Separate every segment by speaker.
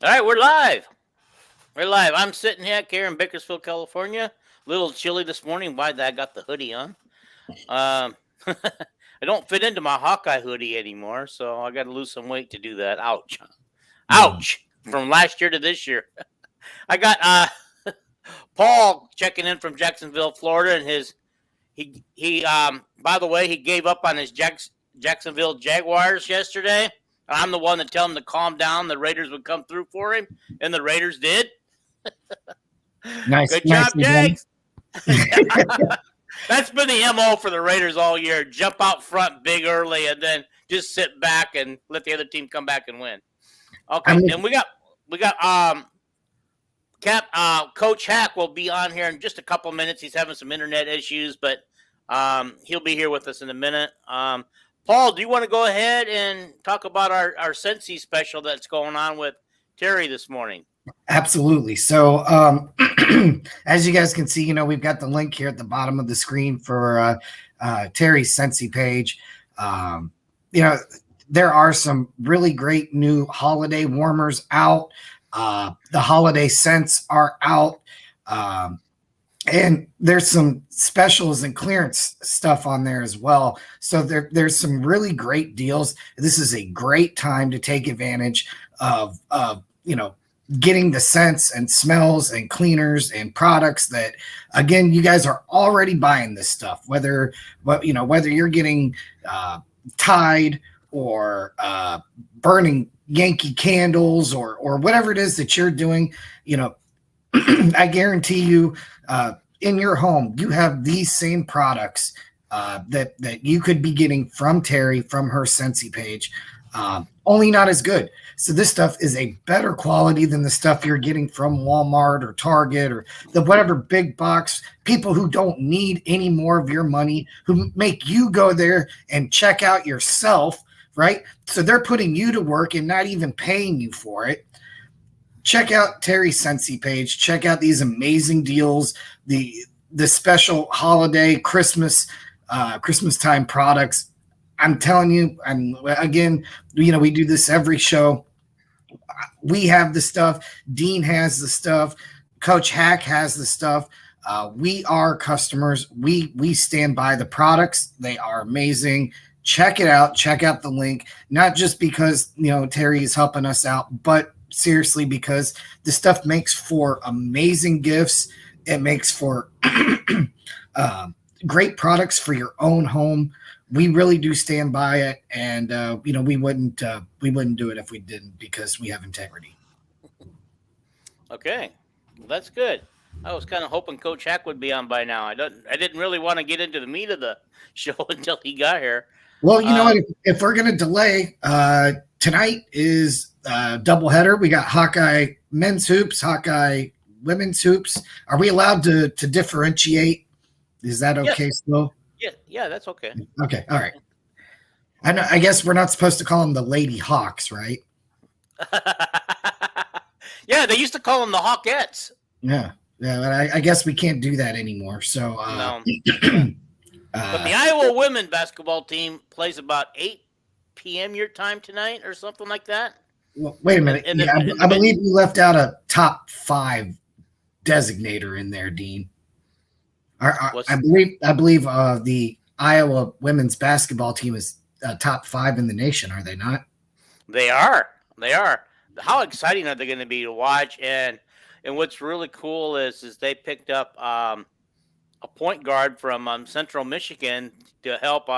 Speaker 1: All right, we're live. We're live. I'm sitting here in Bakersfield, California. A little chilly this morning. Why I got the hoodie on? I don't fit into my Hawkeye hoodie anymore, so I got to lose some weight to do that. Ouch! Ouch! From last year to this year, I got Paul checking in from Jacksonville, Florida, and he by the way, he gave up on his Jacksonville Jaguars yesterday. I'm the one that tell him to calm down. The Raiders would come through for him, and the Raiders did.
Speaker 2: Nice.
Speaker 1: Good job, Jags. That's been the MO for the Raiders all year. Jump out front big early and then just sit back and let the other team come back and win. Okay, and we got Coach Hack will be on here in just a couple minutes. He's having some internet issues, but he'll be here with us in a minute. Paul, do you want to go ahead and talk about our Sensi special that's going on with Terry this morning?
Speaker 2: Absolutely. So as you guys can see, we've got the link here at the bottom of the screen for Terry's Sensi page. There are some really great new holiday warmers out. The holiday scents are out. And there's some specials and clearance stuff on there as well. So there's some really great deals. This is a great time to take advantage of getting the scents and smells and cleaners and products that, again, you guys are already buying this stuff, whether you're getting Tide or burning Yankee candles or whatever it is that you're doing, I guarantee you, in your home, you have these same products that you could be getting from Terry, from her Sensi page, only not as good. So this stuff is a better quality than the stuff you're getting from Walmart or Target or the whatever big box people who don't need any more of your money, who make you go there and check out yourself, right? So they're putting you to work and not even paying you for it. Check out Terry's Sensi page. Check out these amazing deals, the special holiday Christmas time products. I'm telling you, and again, we do this every show. We have the stuff. Dean has the stuff. Coach Hack has the stuff. We are customers. We stand by the products. They are amazing. Check it out. Check out the link. Not just because Terry is helping us out, but seriously, because the stuff makes for amazing gifts. It makes for great products for your own home. We really do stand by it, and we wouldn't do it if we didn't, because we have integrity.
Speaker 1: Okay, well, that's good. I was kind of hoping Coach Hack would be on by now. I didn't really want to get into the meat of the show until he got here.
Speaker 2: Well, you know what? If we're going to delay, tonight is doubleheader. We got Hawkeye men's hoops, Hawkeye women's hoops. Are we allowed to differentiate? Is that okay still?
Speaker 1: Yeah, that's okay.
Speaker 2: Okay, all right. I guess we're not supposed to call them the Lady Hawks, right?
Speaker 1: Yeah, they used to call them the Hawkettes.
Speaker 2: Yeah, but I guess we can't do that anymore. So
Speaker 1: no. But the Iowa women basketball team plays about 8 p.m. your time tonight or something like that.
Speaker 2: Well, wait a minute. I believe you left out a top 5 designator in there, Dean. I believe the Iowa women's basketball team is top 5 in the nation. Are they not?
Speaker 1: They are. How exciting are they going to be to watch? And what's really cool is they picked up a point guard from Central Michigan to help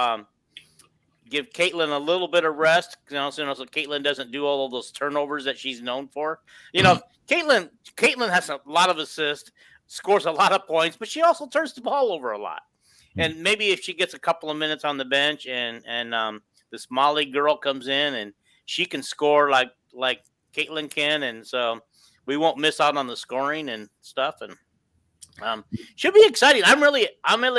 Speaker 1: give Caitlin a little bit of rest. So Caitlin doesn't do all of those turnovers that she's known for. Caitlin has a lot of assists, scores a lot of points, but she also turns the ball over a lot. And maybe if she gets a couple of minutes on the bench and this Molly girl comes in and she can score like Caitlin can, and so we won't miss out on the scoring and stuff. And should be exciting. I'm really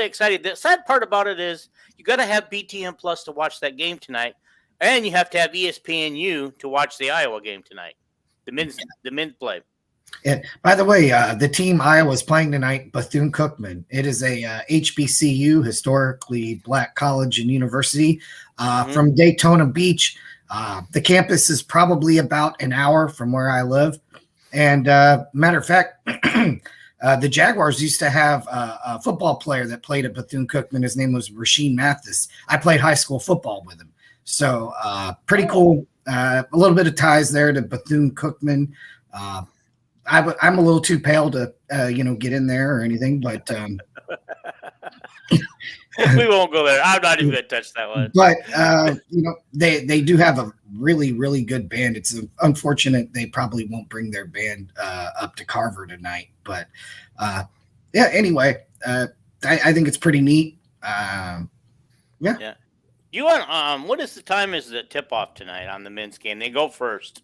Speaker 1: excited. The sad part about it is you got to have BTN Plus to watch that game tonight, and you have to have ESPNU to watch the Iowa game tonight. The men's play.
Speaker 2: And by the way, the team Iowa's playing tonight, Bethune-Cookman. It is a HBCU, historically black college and university, from Daytona Beach. The campus is probably about an hour from where I live. And matter of fact, the Jaguars used to have a football player that played at Bethune-Cookman. His name was Rasheed Mathis. I played high school football with him. So pretty cool. A little bit of ties there to Bethune-Cookman. I'm a little too pale to, get in there or anything, but
Speaker 1: we won't go there. I'm not even going to touch that one.
Speaker 2: But they do have a really, really good band. It's unfortunate they probably won't bring their band up to Carver tonight. But anyway, I think it's pretty neat. Yeah.
Speaker 1: You want what is the time? Is the tip off tonight on the men's game? They go first.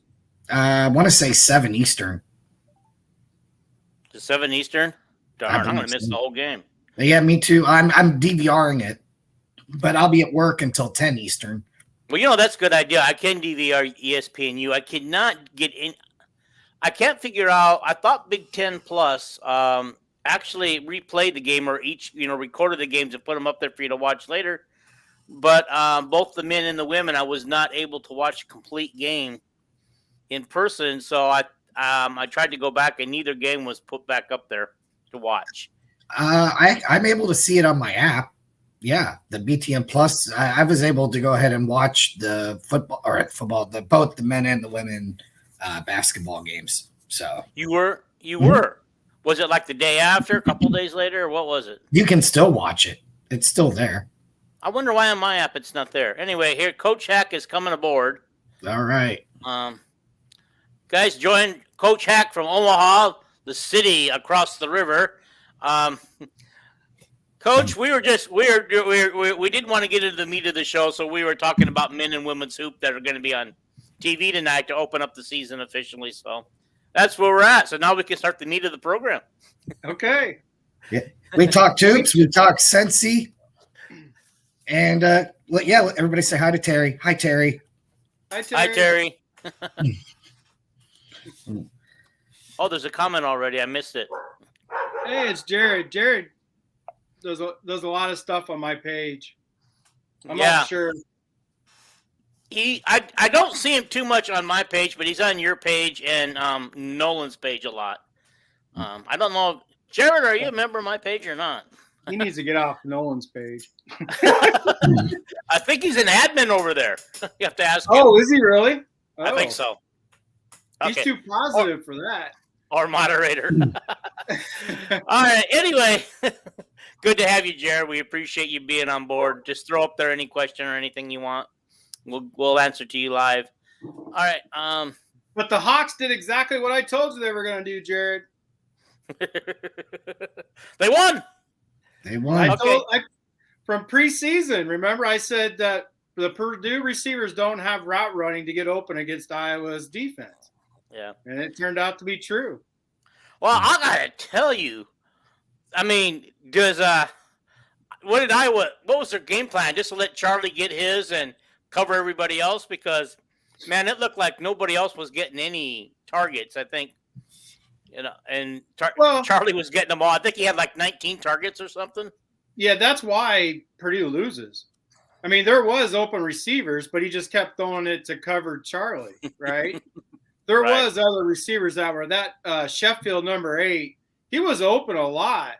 Speaker 2: I want to say 7 Eastern.
Speaker 1: To 7 Eastern? Darn, I'm going to miss the whole game.
Speaker 2: Yeah, me too. I'm DVRing it, but I'll be at work until 10 Eastern.
Speaker 1: Well, that's a good idea. I can DVR ESPNU. I cannot get in. I can't figure out. I thought Big Ten Plus actually replayed the game or recorded the games and put them up there for you to watch later. But both the men and the women, I was not able to watch a complete game in person. So I tried to go back, and neither game was put back up there to watch.
Speaker 2: I'm able to see it on my app. Yeah, the BTN Plus. I was able to go ahead and watch the both the men and the women basketball games. So
Speaker 1: you were. Was it like the day after, a couple days later, or what was it?
Speaker 2: You can still watch it. It's still there.
Speaker 1: I wonder why on my app it's not there. Anyway, here Coach Hack is coming aboard.
Speaker 2: All right.
Speaker 1: Guys, join Coach Hack from Omaha, the city across the river. Coach, we didn't want to get into the meat of the show, so we were talking about men and women's hoop that are going to be on TV tonight to open up the season officially. So that's where we're at. So now we can start the meat of the program.
Speaker 3: Okay.
Speaker 2: Yeah. We talked hoops. We talked Sensi. And let everybody say hi to Terry. Hi, Terry.
Speaker 3: Hi, Terry.
Speaker 1: Hi, Terry. Oh, there's a comment already. I missed it.
Speaker 3: Hey, it's Jared. Jared does a lot of stuff on my page. I'm not sure.
Speaker 1: I don't see him too much on my page, but he's on your page and Nolan's page a lot. I don't know. Jared, are you a member of my page or not?
Speaker 3: He needs to get off Nolan's page.
Speaker 1: I think he's an admin over there. You have to ask him.
Speaker 3: Oh, is he really?
Speaker 1: I think so.
Speaker 3: He's too positive for that.
Speaker 1: Or moderator. All right. Anyway, good to have you, Jared. We appreciate you being on board. Just throw up there any question or anything you want. We'll answer to you live. All right.
Speaker 3: But the Hawks did exactly what I told you they were going to do, Jared.
Speaker 1: They won.
Speaker 2: They won.
Speaker 3: From preseason, remember I said that the Purdue receivers don't have route running to get open against Iowa's defense.
Speaker 1: Yeah.
Speaker 3: And it turned out to be true.
Speaker 1: Well, I got to tell you, I mean, what was their game plan? Just to let Charlie get his and cover everybody else? Because, man, it looked like nobody else was getting any targets, I think. And Charlie was getting them all. I think he had like 19 targets or something.
Speaker 3: Yeah, that's why Purdue loses. I mean, there was open receivers, but he just kept throwing it to cover Charlie, right? There was other receivers that were that Sheffield number 8. He was open a lot,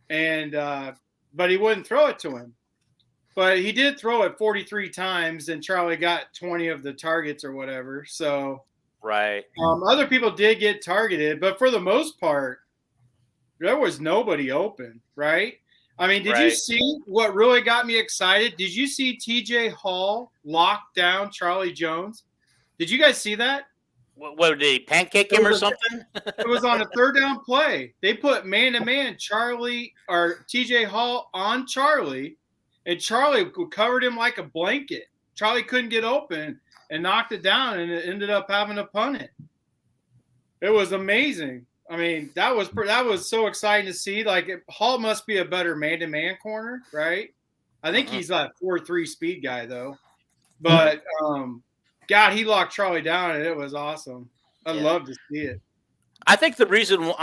Speaker 3: and but he wouldn't throw it to him. But he did throw it 43 times, and Charlie got 20 of the targets or whatever. So.
Speaker 1: Right.
Speaker 3: Other people did get targeted, but for the most part, there was nobody open, right? I mean, did you see what really got me excited? Did you see TJ Hall lock down Charlie Jones? Did you guys see that?
Speaker 1: What did he pancake him or something?
Speaker 3: It was on a third down play. They put man-to-man TJ Hall on Charlie, and Charlie covered him like a blanket. Charlie couldn't get open and knocked it down, and it ended up having to punt it. It was amazing. I mean, that was so exciting to see. Like, Hall must be a better man-to-man corner, right? I think he's like 4.3 speed guy, though. But, God, he locked Charlie down, and it was awesome. I love to see it.
Speaker 1: I think the reason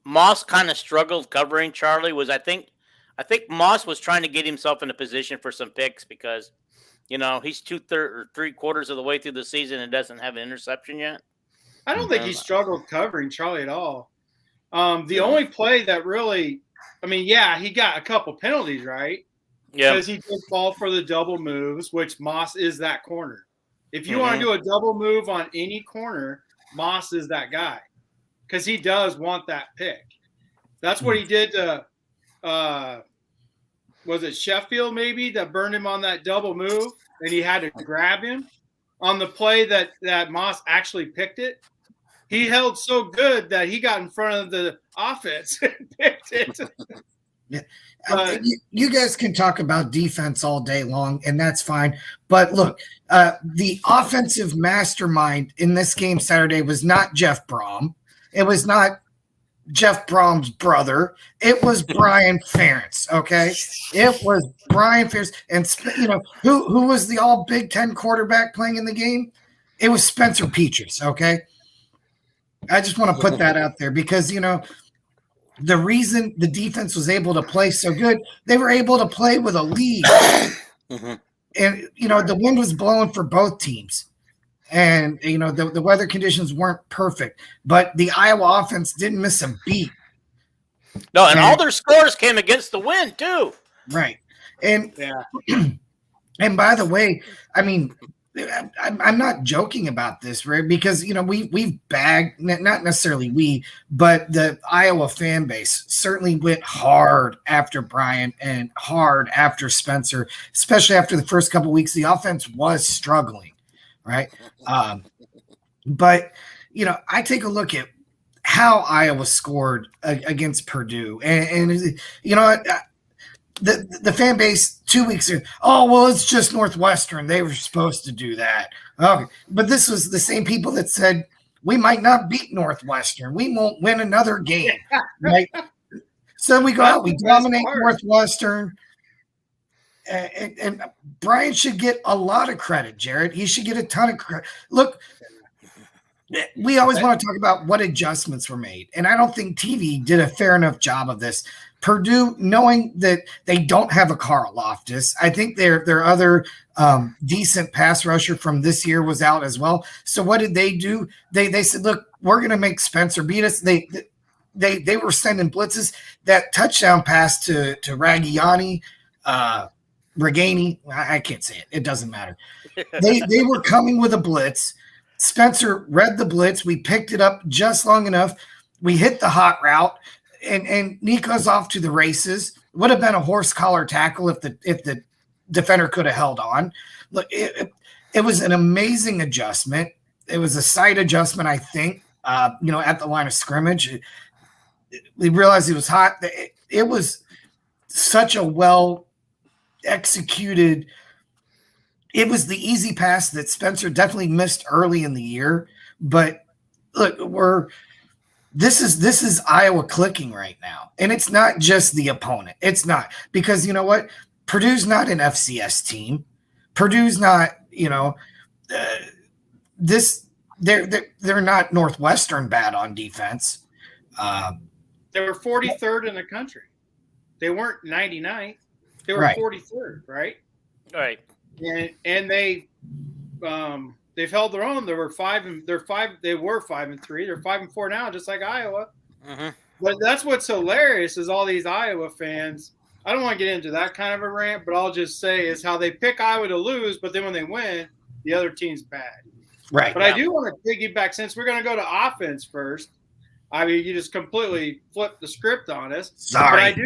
Speaker 1: Moss kind of struggled covering Charlie was I think Moss was trying to get himself in a position for some picks because He's 3/4 of the way through the season and doesn't have an interception yet.
Speaker 3: I don't think he struggled covering Charlie at all. The
Speaker 1: Yeah.
Speaker 3: only play that really, he got a couple penalties, right?
Speaker 1: Yeah.
Speaker 3: Because he did fall for the double moves, which Moss is that corner. If you want to do a double move on any corner, Moss is that guy because he does want that pick. That's what he did to, was it Sheffield maybe that burned him on that double move and he had to grab him on the play that Moss actually picked it. He held so good that he got in front of the offense and picked it.
Speaker 2: Yeah. You guys can talk about defense all day long, and that's fine. But look, the offensive mastermind in this game Saturday was not Jeff Brom. It was not Jeff Brom's brother. It was Brian Ferentz, okay? It was Brian Ferentz. And, who was the all Big Ten quarterback playing in the game? It was Spencer Petras, okay? I just want to put that out there because, the reason the defense was able to play so good, they were able to play with a lead. And, the wind was blowing for both teams. And, the weather conditions weren't perfect. But the Iowa offense didn't miss a beat.
Speaker 1: No, and all their scores came against the wind, too.
Speaker 2: Right. And, and by the way, I'm not joking about this, right? Because we've bagged, not necessarily we, but the Iowa fan base certainly went hard after Brian and hard after Spencer, especially after the first couple of weeks. The offense was struggling, right? But I take a look at how Iowa scored against Purdue, and the fan base 2 weeks ago, it's just Northwestern. They were supposed to do that. Okay. But this was the same people that said, we might not beat Northwestern. We won't win another game. Right? So we go out, we dominate Northwestern. And Brian should get a lot of credit, Jared. He should get a ton of credit. Look, we always want to talk about what adjustments were made. And I don't think TV did a fair enough job of this. Purdue, knowing that they don't have a Carl Loftus, I think their other decent pass rusher from this year was out as well. So what did they do? They said, look, we're going to make Spencer beat us. They were sending blitzes. That touchdown pass to Raggiani, Reganey, I can't say it. It doesn't matter. They were coming with a blitz. Spencer read the blitz. We picked it up just long enough. We hit the hot route. And Nico's off to the races. Would have been a horse collar tackle if the defender could have held on. Look, it was an amazing adjustment. It was a side adjustment, I think. At the line of scrimmage, we realized it was hot. It was such a well executed. It was the easy pass that Spencer definitely missed early in the year. But look, This is Iowa clicking right now. And it's not just the opponent. It's not. Because you know what? Purdue's not an FCS team. Purdue's not, they're not Northwestern bad on defense.
Speaker 3: They were 43rd in the country. They weren't 99th. They were 43rd, right?
Speaker 1: Right.
Speaker 3: And they've held their own. They were 5-3. They're 5-4 now, just like Iowa. But that's what's hilarious is all these Iowa fans. I don't want to get into that kind of a rant, but I'll just say is how they pick Iowa to lose, but then when they win, the other team's bad.
Speaker 2: Right.
Speaker 3: But I do want to piggyback since we're going to go to offense first. You just completely flipped the script on us.
Speaker 2: Sorry.
Speaker 3: But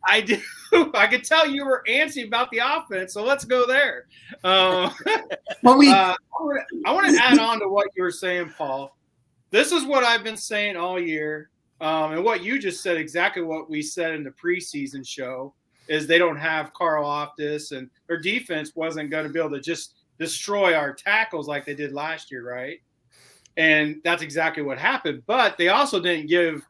Speaker 3: I do. I could tell you were antsy about the offense, so let's go there. I want to add on to what you were saying, Paul. This is what I've been saying all year, and what you just said, exactly what we said in the preseason show, is they don't have Carl Loftus, and their defense wasn't going to be able to just destroy our tackles like they did last year, right? And that's exactly what happened. But they also didn't give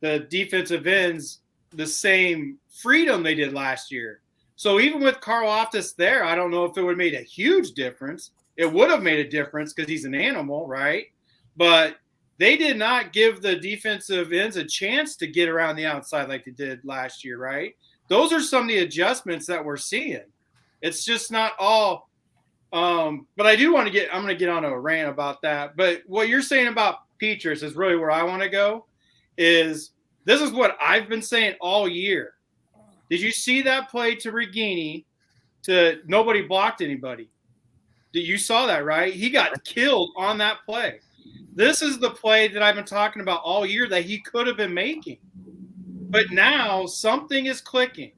Speaker 3: the defensive ends the same freedom they did last year. So even with Carl Loftus there, I don't know if it would have made a huge difference. It would have made a difference because he's an animal, right? But they did not give the defensive ends a chance to get around the outside like they did last year, right? Those are some of the adjustments that we're seeing. It's just not all But I do want to I'm going to get on a rant about that. But what you're saying about Petrus is really where I want to go. This is what I've been saying all year. Did you see that play to Regini? Nobody blocked anybody. You saw that, right? He got killed on that play. This is the play that I've been talking about all year that he could have been making. But now something is clicking.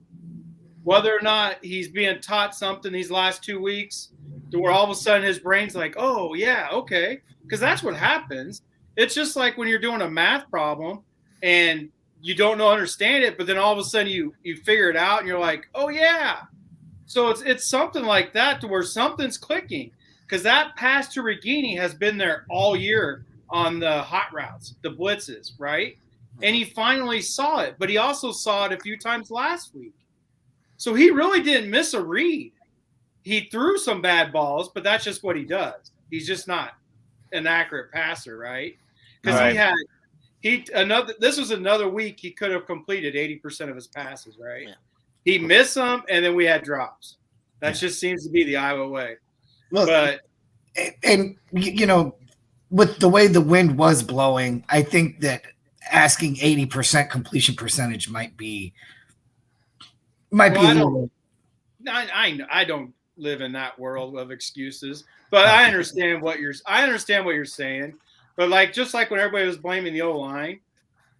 Speaker 3: Whether or not he's being taught something these last 2 weeks to where all of a sudden his brain's like, oh, yeah, okay. Because that's what happens. It's just like when you're doing a math problem and you don't understand it, but then all of a sudden you figure it out and you're like, oh, yeah. So it's something like that to where something's clicking. Because that pass to Regini has been there all year on the hot routes, the blitzes, right? And he finally saw it, but he also saw it a few times last week. So he really didn't miss a read. He threw some bad balls, but that's just what he does. He's just not an accurate passer, right? Because this was another week he could have completed 80% of his passes, right? Yeah. He missed some, and then we had drops. That just seems to be the Iowa way.
Speaker 2: Look, and with the way the wind was blowing, I think that asking 80% completion percentage might be a little.
Speaker 3: I don't live in that world of excuses, but I understand what you're saying. But just like when everybody was blaming the O-line,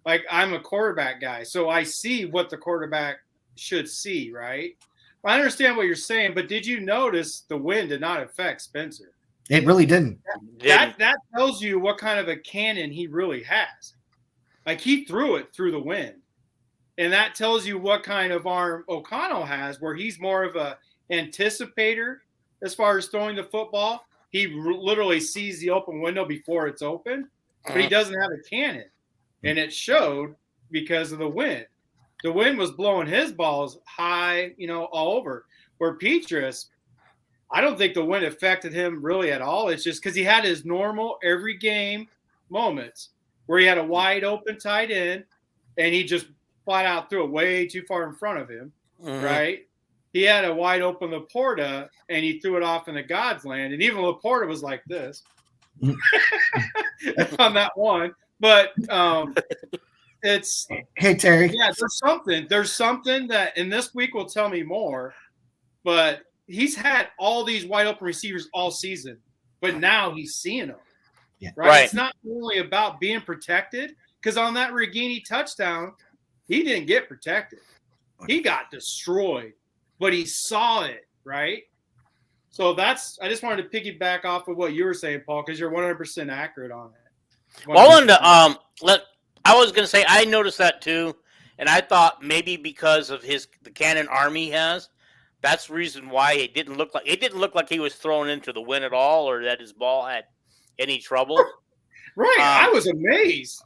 Speaker 3: like I'm a quarterback guy, so I see what the quarterback should see, right? I understand what you're saying, but did you notice the wind did not affect Spencer?
Speaker 2: It really didn't.
Speaker 3: That tells you what kind of a cannon he really has. Like he threw it through the wind. And that tells you what kind of arm O'Connell has, where he's more of a anticipator as far as throwing the football. He literally sees the open window before it's open, but he doesn't have a cannon. And it showed because of the wind. The wind was blowing his balls high, all over. Where Petrus, I don't think the wind affected him really at all. It's just because he had his normal every game moments where he had a wide open tight end and he just flat out threw it way too far in front of him, right? He had a wide open Laporta and he threw it off in the God's land. And even Laporta was like this on that one. But it's
Speaker 2: hey Terry.
Speaker 3: Yeah, there's something that in this week will tell me more, but he's had all these wide open receivers all season, but now he's seeing them.
Speaker 2: Yeah.
Speaker 3: Right? It's not only about being protected, because on that Regini touchdown, he didn't get protected. He got destroyed, but he saw it, right? So I just wanted to piggyback off of what you were saying, Paul, because you're 100% accurate on it.
Speaker 1: Well, I was going to say I noticed that too, and I thought maybe because of the cannon arm he has, that's the reason why it didn't look like he was thrown into the wind at all, or that his ball had any trouble.
Speaker 3: Right, I was amazed.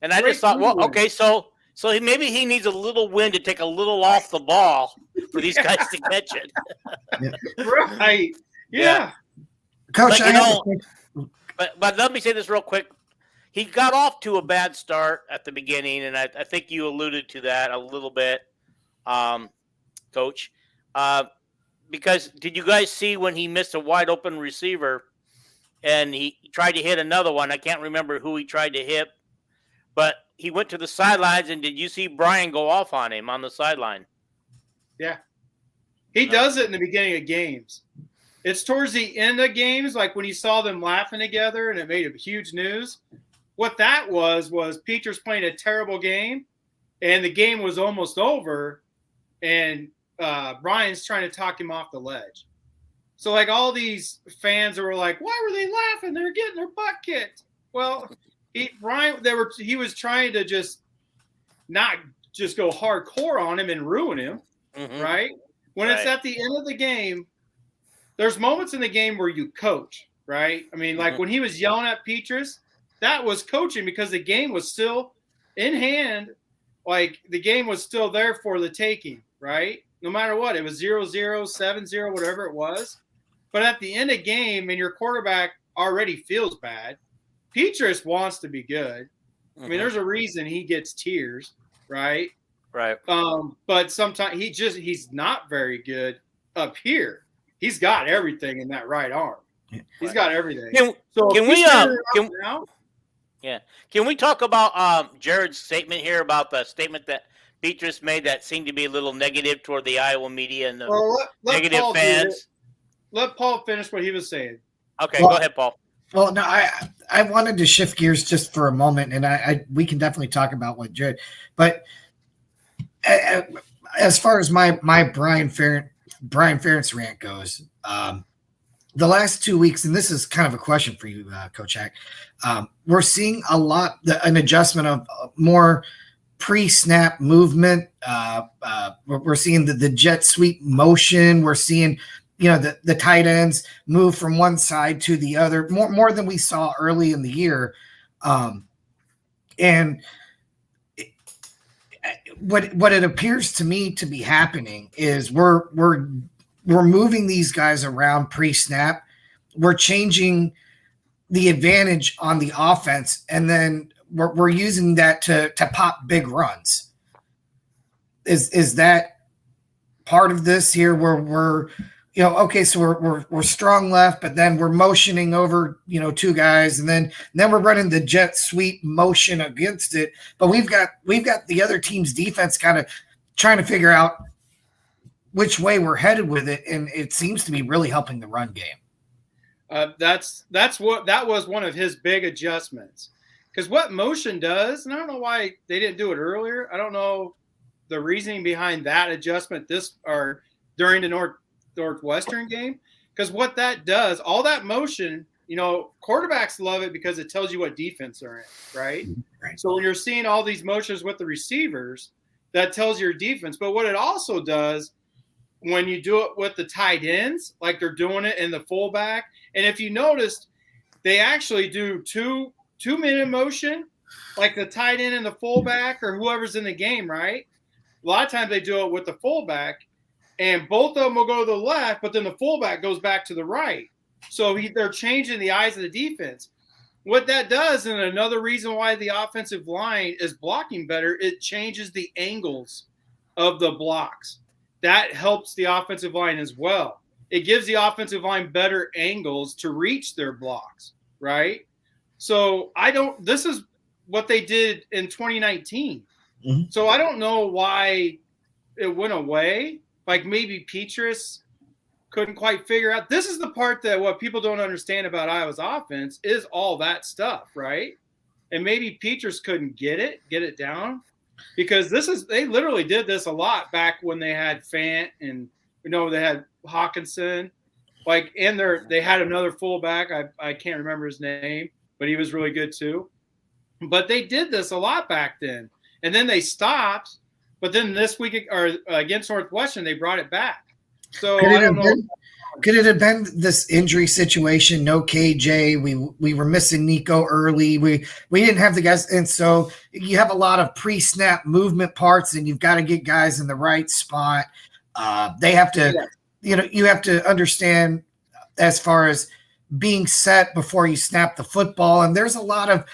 Speaker 1: And I just thought, well, okay, so maybe he needs a little wind to take a little off the ball for these guys to catch it.
Speaker 3: Right. Yeah.
Speaker 2: Coach,
Speaker 1: but let me say this real quick. He got off to a bad start at the beginning, and I think you alluded to that a little bit, Coach. Because did you guys see when he missed a wide open receiver and he tried to hit another one? I can't remember who he tried to hit, but he went to the sidelines, and did you see Brian go off on him on the sideline?
Speaker 3: Yeah. He does it in the beginning of games. It's towards the end of games, like when you saw them laughing together and it made a huge news. What that was Petrus playing a terrible game, and the game was almost over, and Brian's trying to talk him off the ledge. So, like, all these fans were like, why were they laughing? They're getting their butt kicked. Well, he was trying to just not just go hardcore on him and ruin him, right? When it's at the end of the game, there's moments in the game where you coach, right? I mean, like when he was yelling at Petrus, that was coaching because the game was still in hand. Like the game was still there for the taking, right? No matter what, it was 0-0, 7-0, whatever it was. But at the end of game, and your quarterback already feels bad, Petrus wants to be good. I mean, there's a reason he gets tears, right?
Speaker 1: Right.
Speaker 3: But sometimes he's not very good up here. he's got everything in that right arm. He's got everything.
Speaker 1: Can we talk about Jared's statement here about the statement that Beatrice made that seemed to be a little negative toward the Iowa media and the negative fans?
Speaker 3: Let Paul finish what he was saying.
Speaker 1: Okay, go ahead, Paul.
Speaker 2: Well, no, I wanted to shift gears just for a moment, and we can definitely talk about what Jared, but as far as my Brian Ferentz rant goes, the last 2 weeks, and this is kind of a question for you, Coach Hack, we're seeing an adjustment of more pre-snap movement. We're seeing the jet sweep motion. We're seeing, the tight ends move from one side to the other more than we saw early in the year. And what it appears to me to be happening is we're moving these guys around pre-snap. We're changing the advantage on the offense, and then we're using that to pop big runs. Is that part of this here where we're so we're strong left, but then we're motioning over, two guys, and then we're running the jet sweep motion against it. But we've got the other team's defense kind of trying to figure out which way we're headed with it, and it seems to be really helping the run game. That
Speaker 3: was one of his big adjustments, because what motion does, and I don't know why they didn't do it earlier. I don't know the reasoning behind that adjustment during the Northwestern game, because what that does, all that motion, quarterbacks love it because it tells you what defense they're in, right? So when you're seeing all these motions with the receivers, that tells your defense. But what it also does, when you do it with the tight ends, like they're doing it in the fullback, and if you noticed, they actually do two-minute motion, like the tight end and the fullback or whoever's in the game, right? A lot of times they do it with the fullback, and both of them will go to the left, but then the fullback goes back to the right. So they're changing the eyes of the defense. What that does, and another reason why the offensive line is blocking better, it changes the angles of the blocks. That helps the offensive line as well. It gives the offensive line better angles to reach their blocks, right? So this is what they did in 2019. Mm-hmm. So I don't know why it went away. Like maybe Petrus couldn't quite figure out. This is the part that what people don't understand about Iowa's offense is all that stuff, right? And maybe Petrus couldn't get it down, because they literally did this a lot back when they had Fant and they had Hawkinson, and they had another fullback. I can't remember his name, but he was really good too. But they did this a lot back then, and then they stopped. But then this week, or against Northwestern, they brought it back. So
Speaker 2: could it have been this injury situation? No KJ. We were missing Nico early. We didn't have the guys, and so you have a lot of pre-snap movement parts, and you've got to get guys in the right spot. They have to, you have to understand as far as being set before you snap the football, and there's a lot of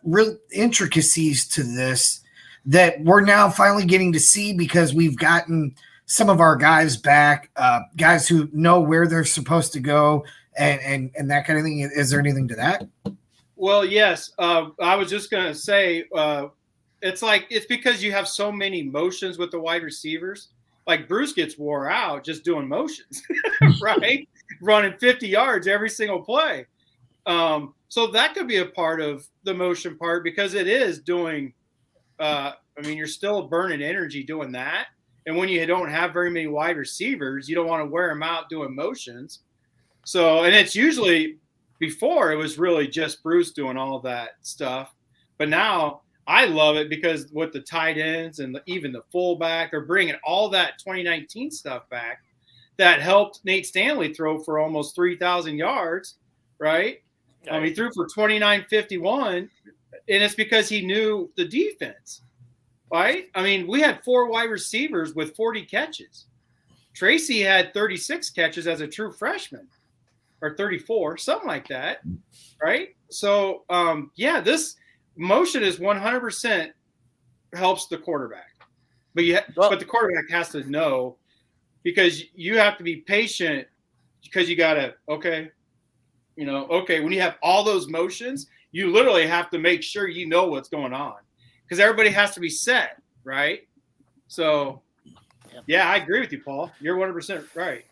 Speaker 2: real intricacies to this that we're now finally getting to see, because we've gotten some of our guys back, guys who know where they're supposed to go and that kind of thing. Is there anything to that?
Speaker 3: Well, yes. I was just going to say, it's because you have so many motions with the wide receivers. Like Bruce gets wore out just doing motions, right? Running 50 yards every single play. So that could be a part of the motion part, because it is doing you're still burning energy doing that. And when you don't have very many wide receivers, you don't want to wear them out doing motions. So, and it's usually, before it was really just Bruce doing all that stuff. But now I love it, because with the tight ends and even the fullback, they're bringing all that 2019 stuff back that helped Nate Stanley throw for almost 3,000 yards, right? He threw for 2,951, and it's because he knew the defense, right? We had 4 wide receivers with 40 catches. Tracy had 36 catches as a true freshman, or 34, something like that, right? So, this motion is 100% helps the quarterback. But the quarterback has to know, because you have to be patient because you got to, okay, when you have all those motions, you literally have to make sure you know what's going on because everybody has to be set, right? So, yeah, I agree with you, Paul. You're 100% right.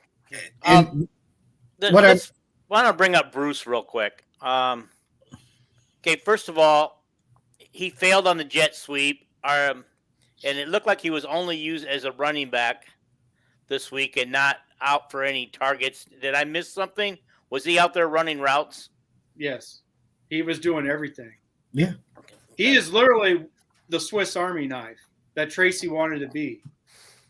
Speaker 1: Let's want to bring up Bruce real quick. Okay, first of all, he failed on the jet sweep, and it looked like he was only used as a running back this week and not out for any targets. Did I miss something? Was he out there running routes?
Speaker 3: Yes, he was doing everything.
Speaker 2: Yeah.
Speaker 3: Okay. He is literally the Swiss Army knife that Tracy wanted to be,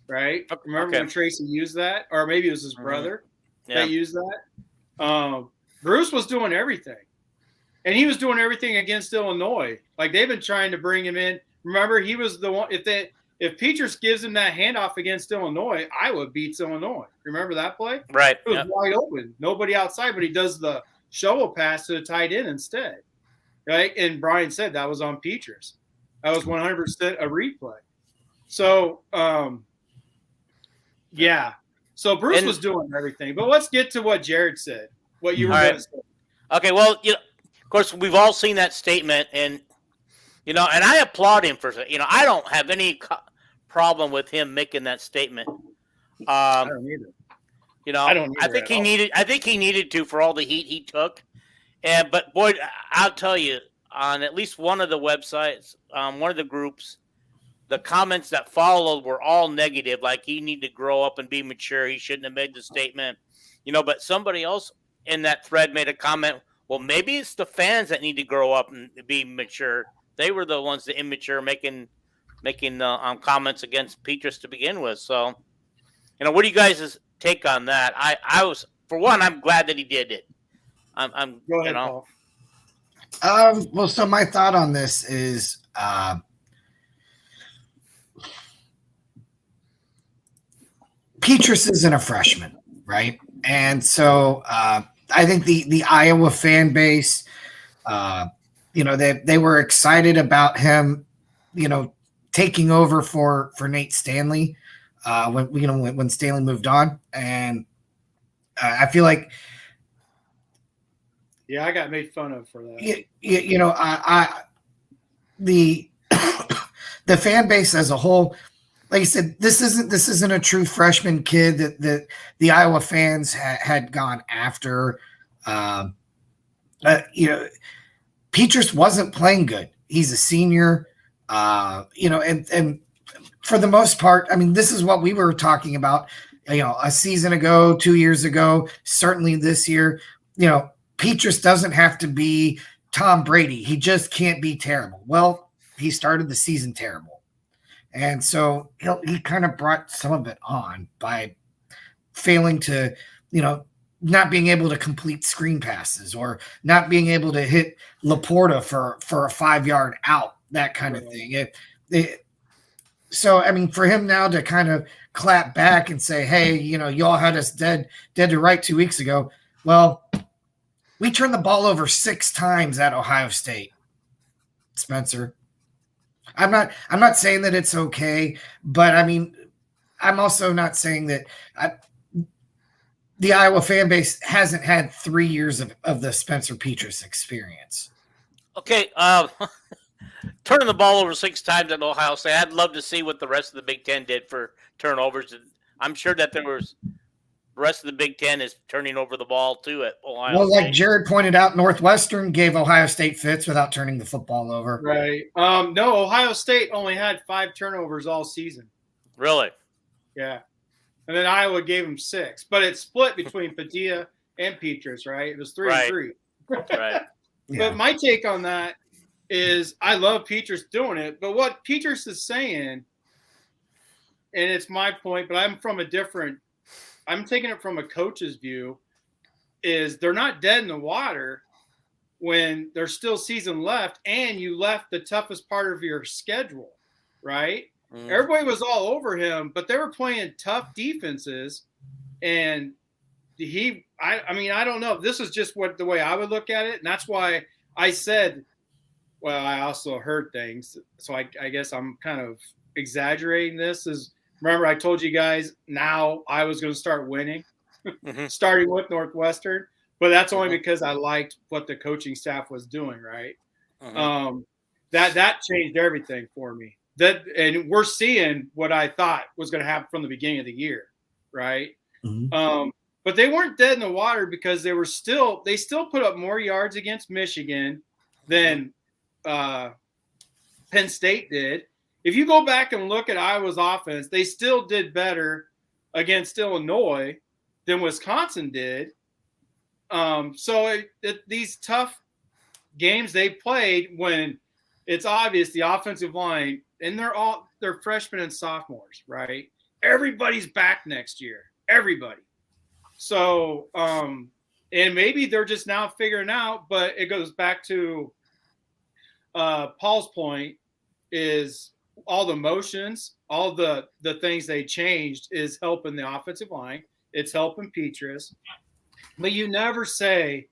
Speaker 3: right? Remember when Tracy used that? Or maybe it was his brother that used that? Bruce was doing everything. And he was doing everything against Illinois. Like, they've been trying to bring him in. Remember, he was the one – if Petras gives him that handoff against Illinois, Iowa beats Illinois. Remember that play?
Speaker 1: Right.
Speaker 3: It was wide open. Nobody outside, but he does the shovel pass to the tight end instead. Right? And Brian said that was on Petras. That was 100% a replay. So, yeah. So Bruce was doing everything. But let's get to what Jared said, what you were going to say.
Speaker 1: Okay, well, of course, we've all seen that statement, and and I applaud him for I don't have any problem with him making that statement.
Speaker 3: I don't either.
Speaker 1: I don't. I think he needed to for all the heat he took, but boy, I'll tell you, on at least one of the websites, one of the groups, the comments that followed were all negative. Like, he needed to grow up and be mature. He shouldn't have made the statement. But somebody else in that thread made a comment. Well, maybe it's the fans that need to grow up and be mature. They were the ones that immature making comments against Petras to begin with. So, what do you guys' take on that? I was, for one, I'm glad that he did it. I'm
Speaker 3: Go ahead, Paul.
Speaker 2: Well, so my thought on this is Petras isn't a freshman, right? And so I think the Iowa fan base, they were excited about him, taking over for Nate Stanley when Stanley moved on, and I feel like,
Speaker 3: I got made fun of for that.
Speaker 2: The the fan base as a whole. Like I said, this isn't a true freshman kid that the Iowa fans had gone after. Petras wasn't playing good. He's a senior, and for the most part, I mean, this is what we were talking about, a season ago, 2 years ago, certainly this year. Petras doesn't have to be Tom Brady. He just can't be terrible. Well, he started the season terrible. And so he kind of brought some of it on by failing to, not being able to complete screen passes or not being able to hit Laporta for a 5-yard out, that kind of thing. So, I mean, for him now to kind of clap back and say, hey, y'all had us dead to right 2 weeks ago. Well, we turned the ball over 6 times at Ohio State, Spencer. I'm not saying that it's okay, but I mean, I'm also not saying that the Iowa fan base hasn't had 3 years of the Spencer Petras experience.
Speaker 1: Okay, turning the ball over 6 times at Ohio State. I'd love to see what the rest of the Big Ten did for turnovers. I'm sure that the rest of the Big Ten is turning over the ball too at Ohio State.
Speaker 2: Like Jared pointed out, Northwestern gave Ohio State fits without turning the football over.
Speaker 3: Right. No, Ohio State only had 5 turnovers all season.
Speaker 1: Really?
Speaker 3: Yeah. And then Iowa gave them 6. But it's split between Padilla and Petras, right? It was 3-3.
Speaker 1: Right.
Speaker 3: But my take on that is I love Petras doing it. But what Petras is saying, and it's my point, but I'm taking it from a coach's view, is they're not dead in the water when there's still season left and you left the toughest part of your schedule, right? Mm. Everybody was all over him, but they were playing tough defenses. And I don't know. This is just the way I would look at it. And that's why I said, well, I also heard things. So I guess I'm kind of exaggerating this. Is Remember, I told you guys now I was going to start winning, starting with Northwestern, but that's only because I liked what the coaching staff was doing, right? That changed everything for me. And we're seeing what I thought was going to happen from the beginning of the year, right? But they weren't dead in the water because they still put up more yards against Michigan than Penn State did. If you go back and look at Iowa's offense, they still did better against Illinois than Wisconsin did. So these tough games they played when it's obvious the offensive line, and they're freshmen and sophomores, right? Everybody's back next year. Everybody. So, and maybe they're just now figuring out, but it goes back to Paul's point is all the motions, all the things they changed is helping the offensive line. It's helping Petrus. But you never say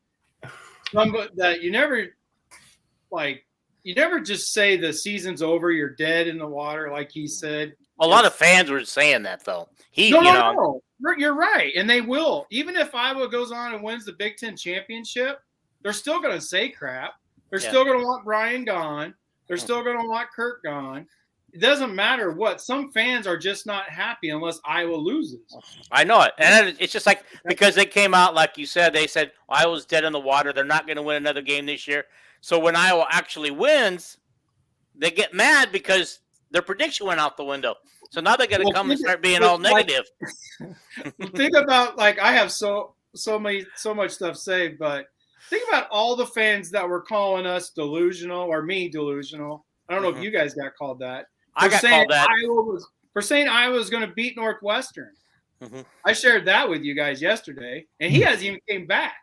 Speaker 3: that you never just say the season's over, you're dead in the water, like he said.
Speaker 1: A lot of fans were saying that, though.
Speaker 3: No. You're right, and they will. Even if Iowa goes on and wins the Big Ten championship, they're still going to say crap. They're still going to want Brian gone. They're still going to want Kirk gone. It doesn't matter what. Some fans are just not happy unless Iowa loses.
Speaker 1: I know it. And it's just like because they came out, like you said, they said Iowa's dead in the water. They're not going to win another game this year. So when Iowa actually wins, they get mad because their prediction went out the window. So now they're going to come and start being all negative.
Speaker 3: Think about, like, I have so much stuff saved, but think about all the fans that were calling us delusional or me delusional. I don't know if you guys got called that.
Speaker 1: I got called that.
Speaker 3: For saying Iowa was going to beat Northwestern. I shared that with you guys yesterday, and he hasn't even came back.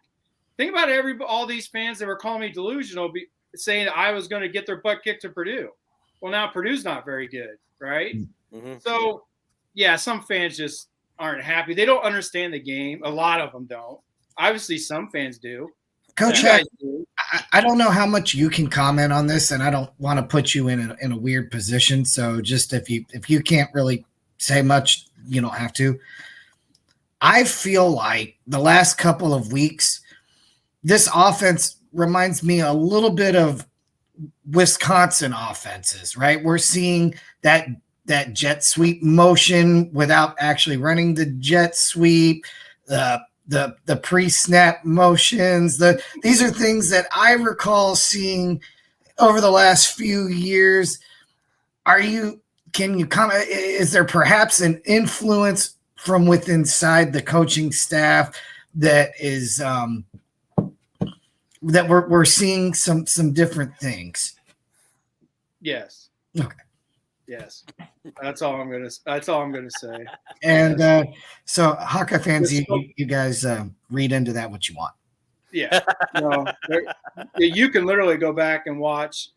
Speaker 3: Think about all these fans that were calling me delusional, saying I was going to get their butt kicked to Purdue. Well, now Purdue's not very good, right? So, yeah, some fans just aren't happy. They don't understand the game. A lot of them don't. Obviously, some fans do.
Speaker 2: Coach, I don't know how much you can comment on this, and I don't want to put you in a weird position. So just if you can't really say much, you don't have to. I feel like the last couple of weeks, this offense reminds me a little bit of Wisconsin offenses, right? We're seeing that jet sweep motion without actually running the jet sweep, the pre-snap motions. These are things that I recall seeing over the last few years. Can you comment? Is there perhaps an influence from within inside the coaching staff that is that we're seeing some different things?
Speaker 3: Yes.
Speaker 2: Okay.
Speaker 3: Yes. That's all I'm gonna say.
Speaker 2: And so Hawkeye fans, you guys read into that what you want.
Speaker 3: Yeah. No, you can literally go back and watch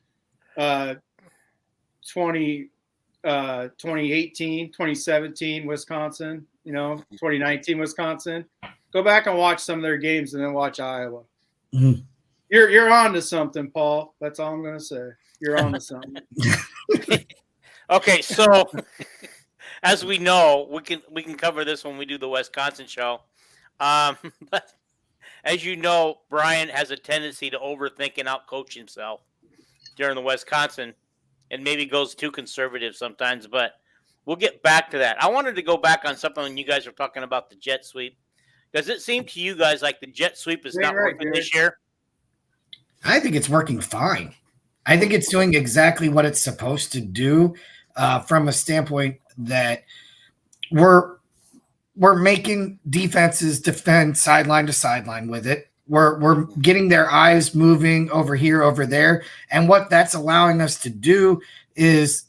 Speaker 3: 2018, 2017 Wisconsin, 2019 Wisconsin. Go back and watch some of their games and then watch Iowa. You're on to something, Paul. That's all I'm gonna say. You're on to something.
Speaker 1: Okay, so as we know, we can cover this when we do the Wisconsin show. But as you know, Brian has a tendency to overthink and outcoach himself during the Wisconsin, and maybe goes too conservative sometimes. But we'll get back to that. I wanted to go back on something when you guys were talking about the jet sweep. Does it seem to you guys like the jet sweep is not working this year?
Speaker 2: I think it's working fine. I think it's doing exactly what it's supposed to do, from a standpoint that we're making defenses defend sideline to sideline with it. We're getting their eyes moving over here, over there, and what that's allowing us to do is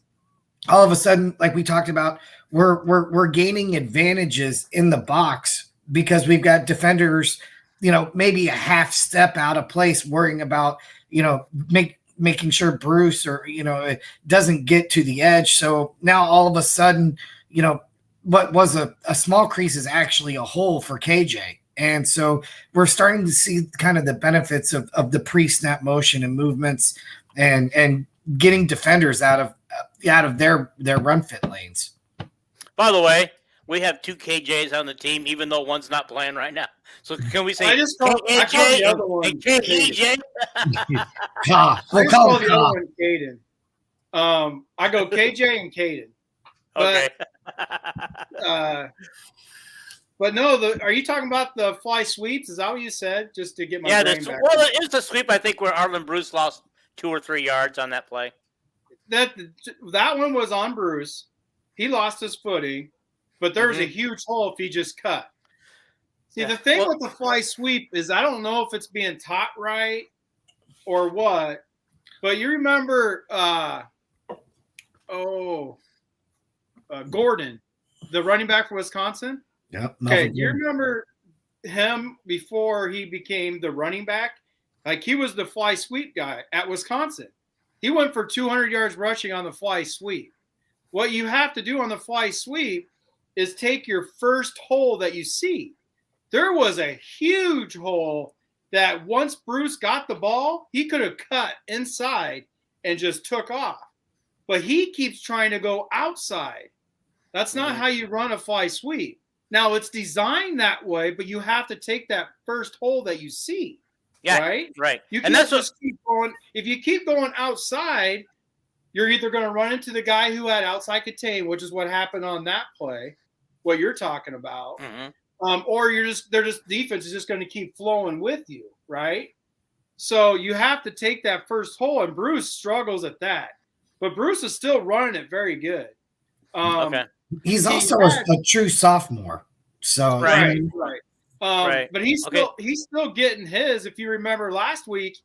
Speaker 2: all of a sudden, like we talked about, we're gaining advantages in the box because we've got defenders, maybe a half step out of place, worrying about making sure Bruce it doesn't get to the edge. So now all of a sudden, what was a small crease is actually a hole for KJ. And so we're starting to see kind of the benefits of the pre-snap motion and movements and getting defenders out of their run fit lanes.
Speaker 1: But By the way, we have 2 KJs on the team, even though one's not playing right now. So can we say
Speaker 3: I called the other one
Speaker 1: and KEJ?
Speaker 2: We'll
Speaker 3: I
Speaker 2: call
Speaker 3: call
Speaker 2: it
Speaker 3: the other one Caden. I go KJ and Caden.
Speaker 1: Okay.
Speaker 3: But no, are you talking about the fly sweeps? Is that what you said? Just to get my brain back.
Speaker 1: Well, it's a sweep, I think, where Arlen Bruce lost 2 or 3 yards on that play.
Speaker 3: That one was on Bruce. He lost his footing, but there was a huge hole if he just cut. See, the thing with the fly sweep is I don't know if it's being taught right or what, but you remember Gordon, the running back for Wisconsin?
Speaker 2: Yep.
Speaker 3: Okay, do you remember him before he became the running back? Like, he was the fly sweep guy at Wisconsin. He went for 200 yards rushing on the fly sweep. What you have to do on the fly sweep is take your first hole that you see. There was a huge hole that once Bruce got the ball, he could have cut inside and just took off. But he keeps trying to go outside. That's not how you run a fly sweep. Now, it's designed that way, but you have to take that first hole that you see.
Speaker 1: Yeah,
Speaker 3: right. You can just keep going. If you keep going outside, you're either going to run into the guy who had outside contain, which is what happened on that play, what you're talking about, or defense is just going to keep flowing with you, right? So you have to take that first hole, and Bruce struggles at that, but Bruce is still running it very good.
Speaker 1: Okay.
Speaker 2: He's also a true sophomore. So
Speaker 3: right. But he's still getting his. If you remember last week,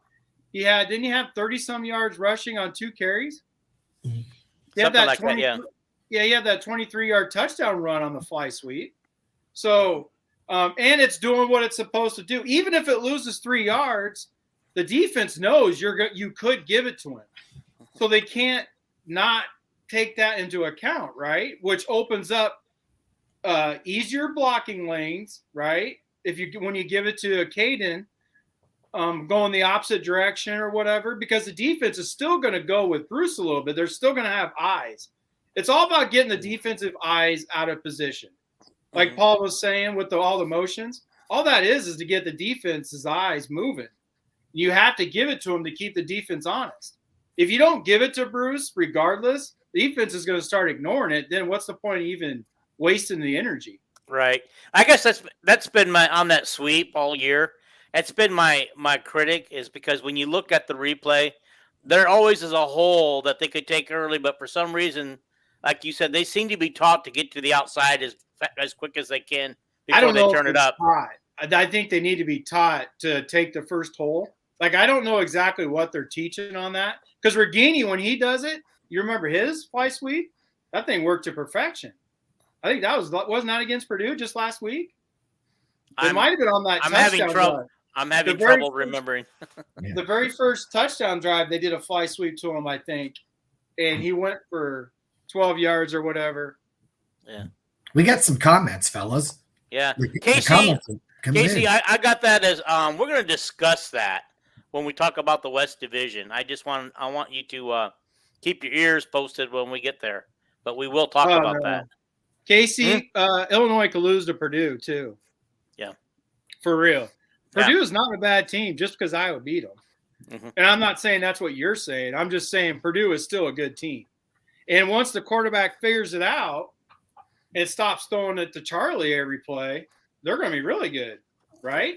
Speaker 3: didn't he have 30-some yards rushing on 2 carries? He had that 20, he had that 23-yard touchdown run on the fly sweep. So and it's doing what it's supposed to do. Even if it loses 3 yards, the defense knows you could give it to him. So they can't not take that into account, right? Which opens up easier blocking lanes, right? When you give it to a Caden, going the opposite direction or whatever, because the defense is still going to go with Bruce a little bit. They're still going to have eyes. It's all about getting the defensive eyes out of position. Like Paul was saying with all the motions, all that is to get the defense's eyes moving. You have to give it to them to keep the defense honest. If you don't give it to Bruce, regardless, the defense is going to start ignoring it. Then what's the point of even wasting the energy?
Speaker 1: Right. I guess that's been on that sweep all year. It's been my critic, is because when you look at the replay, there always is a hole that they could take early, but for some reason, like you said, they seem to be taught to get to the outside as quick as they can before they turn it up.
Speaker 3: I think they need to be taught to take the first hole. Like, I don't know exactly what they're teaching on that, because Regini, when he does it, you remember his fly sweep? That thing worked to perfection. I think wasn't that against Purdue just last week? It might have been on that.
Speaker 1: I'm having trouble remembering.
Speaker 3: The very first touchdown drive, they did a fly sweep to him, I think, and he went for 12 yards or whatever.
Speaker 1: Yeah,
Speaker 2: we got some comments, fellas.
Speaker 1: Yeah,
Speaker 2: Casey,
Speaker 1: I got that as we're going to discuss that when we talk about the West Division. I want you to keep your ears posted when we get there, but we will talk about that.
Speaker 3: Casey, Illinois could lose to Purdue too.
Speaker 1: Yeah,
Speaker 3: for real. Purdue is not a bad team just because Iowa beat them. And I'm not saying that's what you're saying. I'm just saying Purdue is still a good team. And once the quarterback figures it out and stops throwing it to Charlie every play, they're going to be really good, right?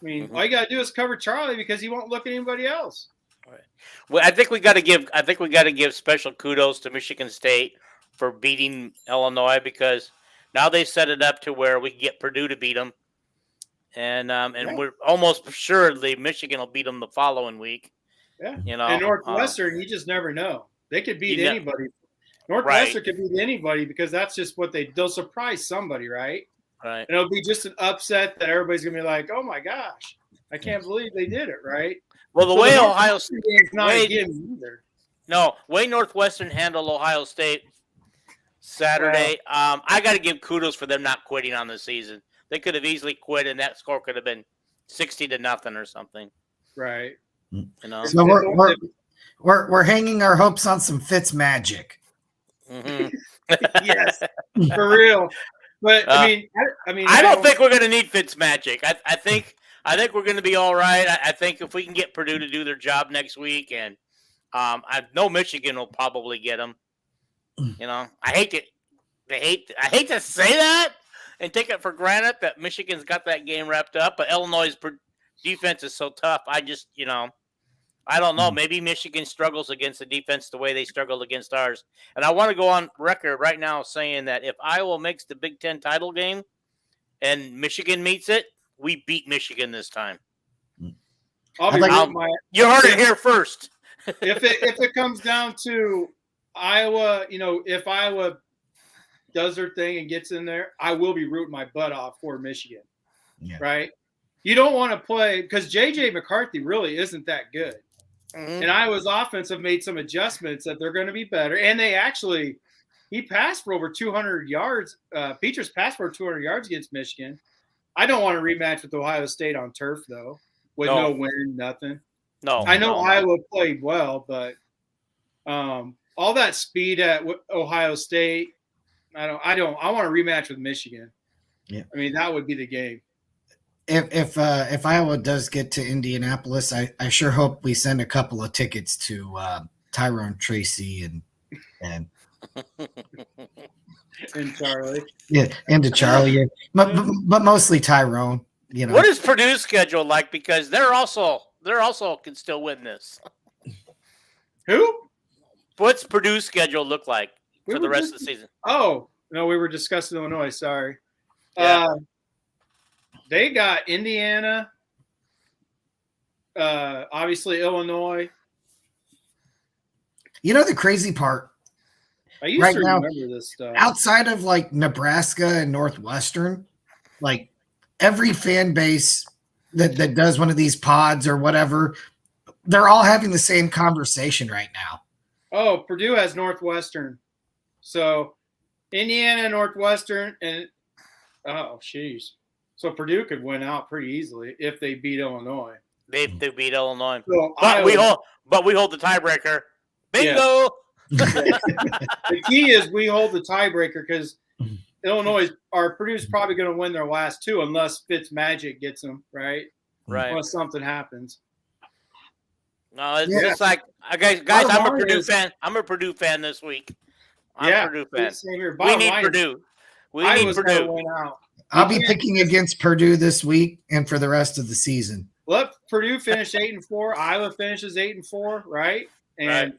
Speaker 3: I mean, all you got to do is cover Charlie because he won't look at anybody else.
Speaker 1: Right. Well, I think we got to give special kudos to Michigan State for beating Illinois, because now they set it up to where we can get Purdue to beat them. And we're almost assuredly Michigan will beat them the following week.
Speaker 3: Yeah, and Northwestern, you just never know. They could beat anybody. Northwestern could beat anybody because that's just what they'll surprise somebody, right?
Speaker 1: Right.
Speaker 3: And it'll be just an upset that everybody's gonna be like, "Oh my gosh, I can't believe they did it!" Right?
Speaker 1: Well, the way Ohio State
Speaker 3: not a given either.
Speaker 1: No, way Northwestern handled Ohio State Saturday. I got to give kudos for them not quitting on the season. They could have easily quit, and that score could have been 60-0 or something.
Speaker 3: Right.
Speaker 1: You know.
Speaker 2: So we're hanging our hopes on some Fitz magic.
Speaker 3: Yes, for real. But I
Speaker 1: don't think we're going to need Fitzmagic. I think we're going to be all right. I think if we can get Purdue to do their job next week, and I know Michigan will probably get them. You know, I hate to say that and take it for granted that Michigan's got that game wrapped up, but Illinois' defense is so tough. I just, I don't know. Maybe Michigan struggles against the defense the way they struggled against ours. And I want to go on record right now saying that if Iowa makes the Big Ten title game and Michigan meets it, we beat Michigan this time.
Speaker 3: You
Speaker 1: heard it here first.
Speaker 3: if it comes down to Iowa, if Iowa does their thing and gets in there, I will be rooting my butt off for Michigan. Yeah. Right? You don't want to play because J.J. McCarthy really isn't that good. Mm-hmm. And Iowa's offense have made some adjustments that they're going to be better. And he passed for over 200 yards. Peters passed for 200 yards against Michigan. I don't want to rematch with Ohio State on turf, though, with no win, nothing.
Speaker 1: No.
Speaker 3: I know Iowa played well, but all that speed at Ohio State, I want to rematch with Michigan.
Speaker 2: Yeah.
Speaker 3: I mean, that would be the game.
Speaker 2: If Iowa does get to Indianapolis, I sure hope we send a couple of tickets to Tyrone Tracy and
Speaker 3: Charlie.
Speaker 2: Yeah, and to Charlie, yeah. but mostly Tyrone.
Speaker 1: What is Purdue's schedule like? Because they're also can still win this.
Speaker 3: Who?
Speaker 1: What's Purdue's schedule look like for the rest of the season?
Speaker 3: Oh no, we were discussing Illinois. Sorry.
Speaker 1: Yeah.
Speaker 3: They got Indiana, obviously Illinois.
Speaker 2: The crazy part.
Speaker 3: I used to remember this stuff.
Speaker 2: Outside of like Nebraska and Northwestern, like every fan base that does one of these pods or whatever, they're all having the same conversation right now.
Speaker 3: Oh, Purdue has Northwestern. So Indiana, Northwestern, and jeez. So Purdue could win out pretty easily if they beat Illinois.
Speaker 1: They beat Illinois.
Speaker 3: So
Speaker 1: we hold the tiebreaker. Bingo.
Speaker 3: Yeah. The key is we hold the tiebreaker because Purdue's probably going to win their last two unless Fitzmagic gets them, right?
Speaker 1: Right.
Speaker 3: Unless something happens.
Speaker 1: No, it's just like guys. I'm a Purdue fan. I'm a Purdue fan this week. I'm a Purdue fan.
Speaker 3: Same here.
Speaker 1: We need Purdue. We need Purdue.
Speaker 3: Win out.
Speaker 2: I'll be picking against Purdue this week and for the rest of the season.
Speaker 3: Let Purdue finish 8-4. Iowa finishes 8-4, right? And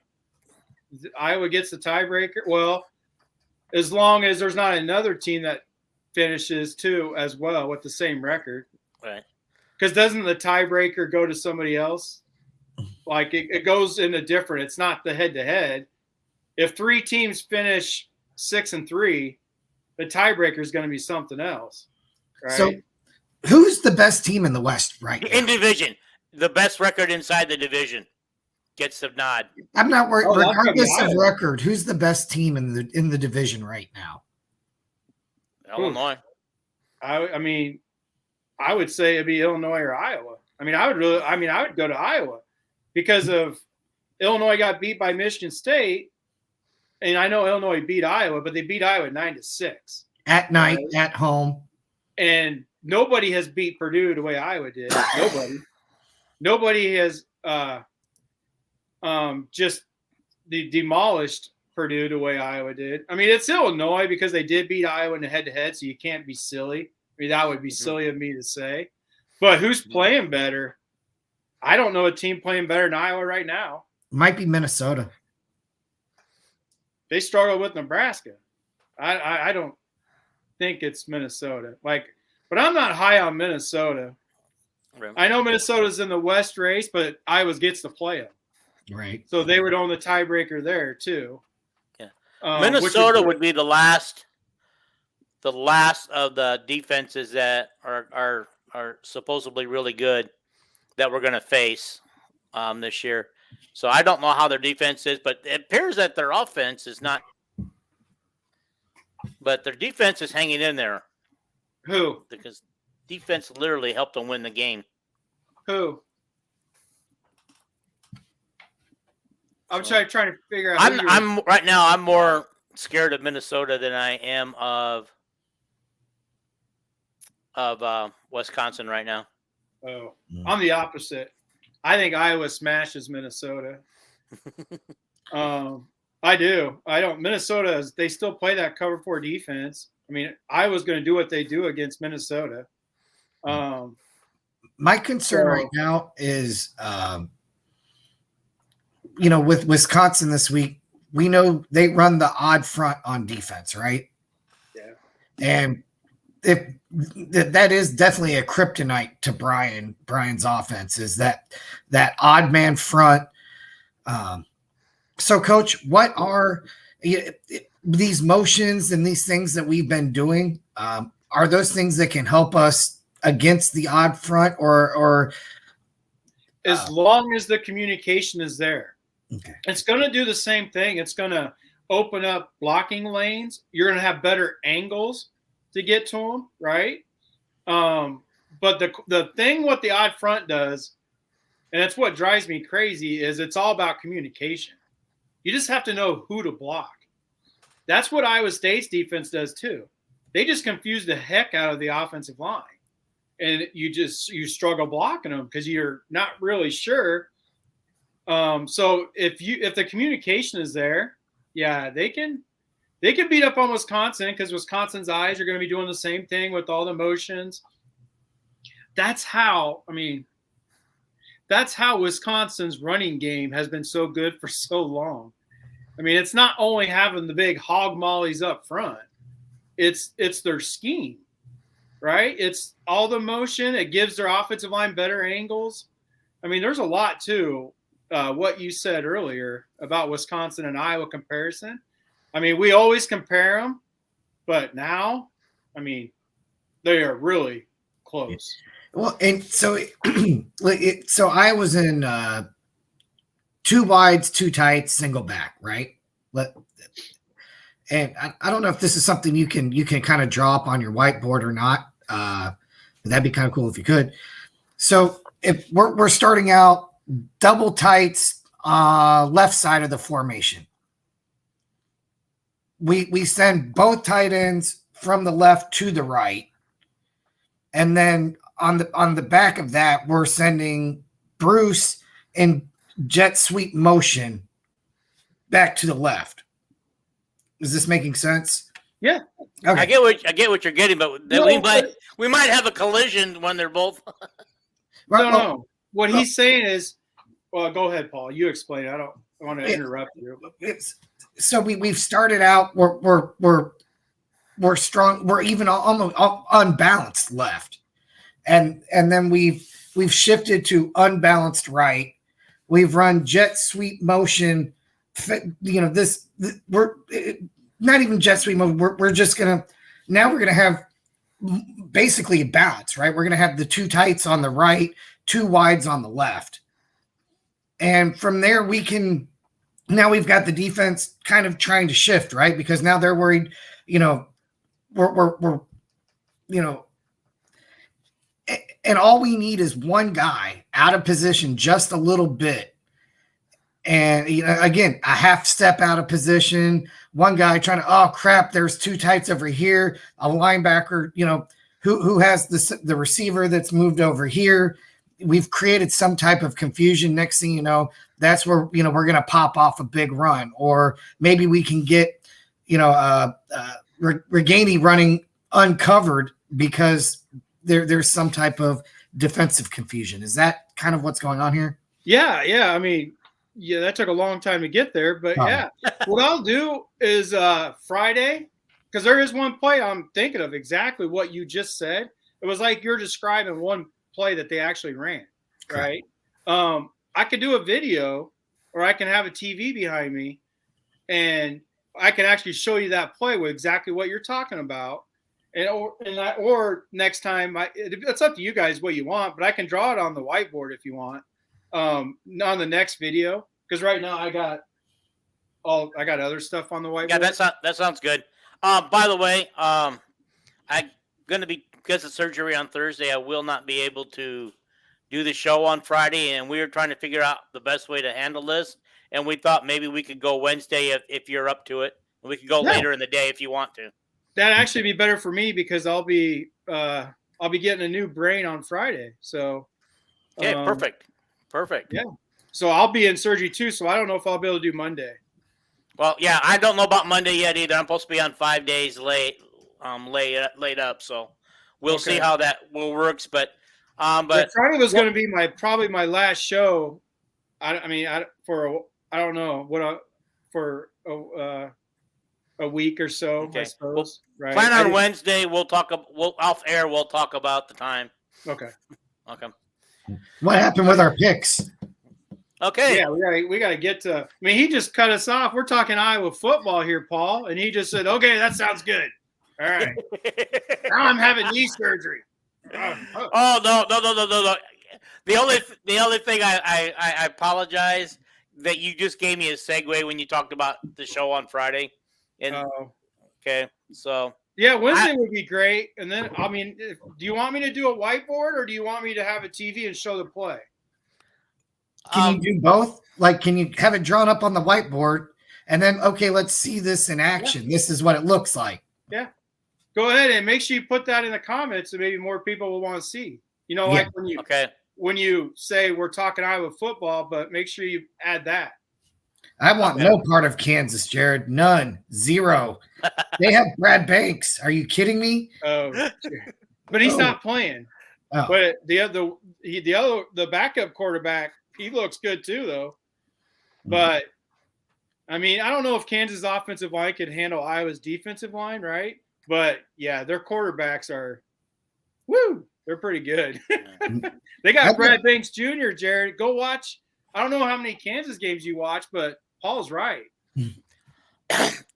Speaker 3: Iowa gets the tiebreaker. Well, as long as there's not another team that finishes too as well with the same record.
Speaker 1: Right.
Speaker 3: Because doesn't the tiebreaker go to somebody else? Like it goes in a different. It's not the head-to-head. If three teams finish 6-3, the tiebreaker is going to be something else. Right?
Speaker 2: So who's the best team in the West right now?
Speaker 1: In division. The best record inside the division gets the nod.
Speaker 2: I'm not worried. Regardless of record, who's the best team in the division right now?
Speaker 1: Illinois.
Speaker 3: I would say it'd be Illinois or Iowa. I would go to Iowa because of Illinois got beat by Michigan State. And I know Illinois beat Iowa, but they beat Iowa 9-6
Speaker 2: at night, at home.
Speaker 3: And nobody has beat Purdue the way Iowa did. Nobody has just demolished Purdue the way Iowa did. It's Illinois because they did beat Iowa in the head-to-head, so you can't be silly. That would be silly of me to say. But who's playing better? I don't know a team playing better than Iowa right now.
Speaker 2: Might be Minnesota.
Speaker 3: They struggle with Nebraska. I don't think it's Minnesota. But I'm not high on Minnesota. Right. I know Minnesota's in the West race, but Iowa gets to play them.
Speaker 2: Right.
Speaker 3: So they would own the tiebreaker there too.
Speaker 1: Yeah. Minnesota would be the last of the defenses that are supposedly really good that we're going to face this year. So I don't know how their defense is, but it appears that their offense is not. But their defense is hanging in there.
Speaker 3: Who?
Speaker 1: Because defense literally helped them win the game.
Speaker 3: Who? I'm trying to figure out.
Speaker 1: I'm more scared of Minnesota than I am of Wisconsin right now.
Speaker 3: Oh, I'm the opposite. I think Iowa smashes Minnesota. I do. I don't. Minnesota, they still play that cover 4 defense. I mean, Iowa's going to do what they do against Minnesota.
Speaker 2: My concern right now is, with Wisconsin this week, we know they run the odd front on defense, right?
Speaker 3: Yeah.
Speaker 2: And if that is definitely a kryptonite to Brian's offense, is that odd man front. So, Coach, what are these motions and these things that we've been doing? Are those things that can help us against the odd front, or
Speaker 3: as long as the communication is there?
Speaker 2: Okay.
Speaker 3: It's going to do the same thing. It's going to open up blocking lanes. You're going to have better angles to get to them, right? But the thing what the odd front does, and that's what drives me crazy, is it's all about communication. You just have to know who to block. That's what Iowa State's defense does too. They just confuse the heck out of the offensive line. And you struggle blocking them because you're not really sure. So if the communication is there, yeah, they can beat up on Wisconsin because Wisconsin's eyes are going to be doing the same thing with all the motions. That's how Wisconsin's running game has been so good for so long. I mean, it's not only having the big hog mollies up front, it's their scheme, right? It's all the motion. It gives their offensive line better angles. I mean, there's a lot to what you said earlier about Wisconsin and Iowa comparison. I mean, we always compare them, but now, I mean, they are really close.
Speaker 2: Well, and so so I was in 2 wides, 2 tights, single back, right? And I don't know if this is something you can kind of draw up on your whiteboard or not. That'd be kind of cool if you could. So if we're starting out double tights, left side of the formation, we send both tight ends from the left to the right, and then on the back of that, we're sending Bruce in jet sweep motion back to the left. Is this making sense?
Speaker 3: Yeah.
Speaker 1: Okay. I get what you're getting, but we might have a collision when they're both.
Speaker 3: No. What he's saying is, well, go ahead, Paul. You explain it. I don't want to interrupt you.
Speaker 2: So we've started out. We're strong. We're even almost unbalanced left. And then we've shifted to unbalanced right. We've run jet sweep motion. We're not even jet sweep motion. We're just gonna have basically a balance, right? We're gonna have the 2 tights on the right, 2 wides on the left, and from there we've got the defense kind of trying to shift, right? Because now they're worried, we're and all we need is one guy out of position just a little bit. And, again, a half step out of position, one guy trying to, oh, crap, there's 2 tights over here, a linebacker, who has the receiver that's moved over here. We've created some type of confusion. Next thing you know, that's where, we're going to pop off a big run. Or maybe we can get, Reganey running uncovered because there's some type of defensive confusion. Is that kind of what's going on here?
Speaker 3: Yeah. I mean, that took a long time to get there, but yeah. What I'll do is Friday, because there is one play I'm thinking of exactly what you just said. It was like you're describing one play that they actually ran, right? I could do a video, or I can have a TV behind me, and I can actually show you that play with exactly what you're talking about. Or next time, it's up to you guys what you want, but I can draw it on the whiteboard if you want on the next video, because right now I got other stuff on the whiteboard.
Speaker 1: Yeah, that sounds good. By the way, I'm going to be, because of surgery on Thursday, I will not be able to do the show on Friday, and we were trying to figure out the best way to handle this, and we thought maybe we could go Wednesday if you're up to it, We could go later in the day if you want to.
Speaker 3: That'd actually be better for me because I'll be getting a new brain on Friday. So
Speaker 1: okay, perfect.
Speaker 3: Yeah. So I'll be in surgery too. So I don't know if I'll be able to do Monday.
Speaker 1: Well, yeah, I don't know about Monday yet either. I'm supposed to be on 5 days laid up, so we'll see how that will works. But
Speaker 3: Friday was going to be probably my last show. I don't know for a week or so.
Speaker 1: okay.
Speaker 3: I suppose. Right.
Speaker 1: Plan on Wednesday. We'll talk off air. We'll talk about the time.
Speaker 3: Okay.
Speaker 2: What happened with our picks?
Speaker 1: Okay.
Speaker 3: Yeah, we got to get to. I mean, he just cut us off. We're talking Iowa football here, Paul, and he just said, "Okay, that sounds good. All right, now I'm having knee surgery."
Speaker 1: Oh no! The only thing I apologize that you just gave me a segue when you talked about the show on Friday. And okay, so
Speaker 3: yeah, Wednesday would be great. And then do you want me to do a whiteboard or do you want me to have a TV and show the play?
Speaker 2: Can you do both? Like, can you have it drawn up on the whiteboard and then, okay, let's see this in action. Yeah. This is what it looks like.
Speaker 3: Yeah. Go ahead and make sure you put that in the comments so maybe more people will want to see. Like when you say we're talking Iowa football, but make sure you add that.
Speaker 2: I want no part of Kansas, Jared. None. Zero. They have Brad Banks. Are you kidding me?
Speaker 3: Oh, but he's not playing. Oh. But the backup quarterback, he looks good too, though. But I don't know if Kansas' offensive line could handle Iowa's defensive line, right? But yeah, their quarterbacks are, they're pretty good. They got Brad Banks Jr., Jared. Go watch. I don't know how many Kansas games you watch, but Paul's right.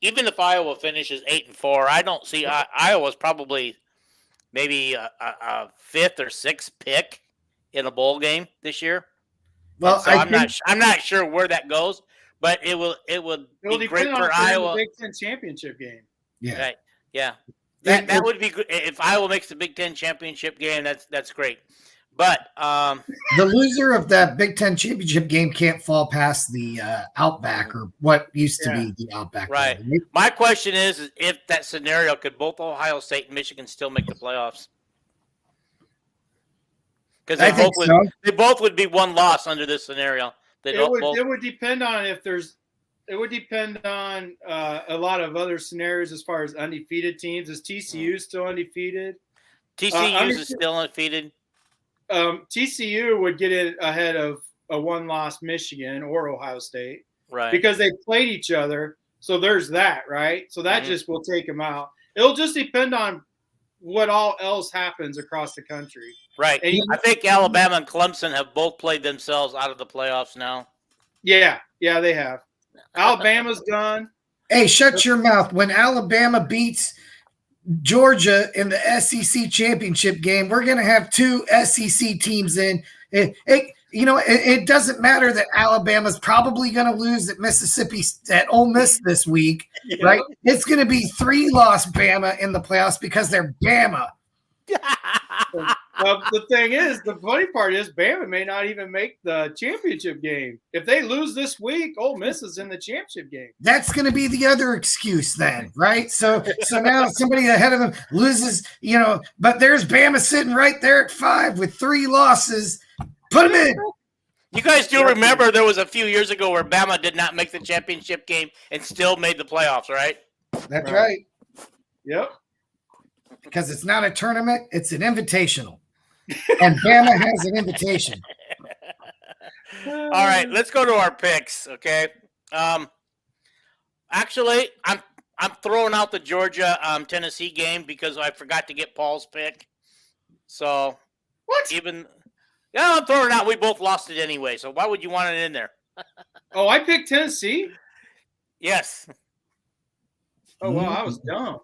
Speaker 1: Even if Iowa finishes 8-4, I don't see Iowa's probably maybe a fifth or sixth pick in a bowl game this year. Well, so I'm not sure where that goes, but it will be great for Iowa.
Speaker 3: The Big Ten championship game.
Speaker 2: Yeah,
Speaker 1: right. Yeah, that would be good if Iowa makes the Big Ten championship game. That's great. But
Speaker 2: the loser of that Big Ten championship game can't fall past the Outback or what used to be the Outback.
Speaker 1: Right. Game. My question is if that scenario, could both Ohio State and Michigan still make the playoffs? Because they both would be one loss under this scenario.
Speaker 3: It would depend on It would depend on a lot of other scenarios as far as undefeated teams. Is TCU still undefeated?
Speaker 1: TCU is still undefeated.
Speaker 3: TCU would get it ahead of a one-loss Michigan or Ohio State,
Speaker 1: right?
Speaker 3: Because they played each other. So there's that, right? So that just will take them out. It'll just depend on what all else happens across the country,
Speaker 1: right? And I think Alabama and Clemson have both played themselves out of the playoffs now.
Speaker 3: Yeah, they have. Alabama's done.
Speaker 2: Hey, shut your mouth. When Alabama beats Georgia in the SEC championship game, we're going to have two SEC teams in. It doesn't matter that Alabama's probably going to lose at Ole Miss this week, right? It's going to be 3-loss Bama in the playoffs because they're Bama.
Speaker 3: Well, the funny part is Bama may not even make the championship game. If they lose this week, Ole Miss is in the championship game.
Speaker 2: That's going to be the other excuse then, right? So now somebody ahead of them loses, but there's Bama sitting right there at 5 with 3 losses. Put them in.
Speaker 1: You guys do remember there was a few years ago where Bama did not make the championship game and still made the playoffs, right?
Speaker 2: That's right.
Speaker 3: Yep.
Speaker 2: Because it's not a tournament, it's an invitational. And Bama has an invitation.
Speaker 1: All right, let's go to our picks, okay? Actually, I'm throwing out the Georgia Tennessee game because I forgot to get Paul's pick. So
Speaker 3: what?
Speaker 1: I'm throwing it out. We both lost it anyway. So why would you want it in there?
Speaker 3: Oh, I picked Tennessee.
Speaker 1: Yes.
Speaker 3: Oh wow, I was dumb.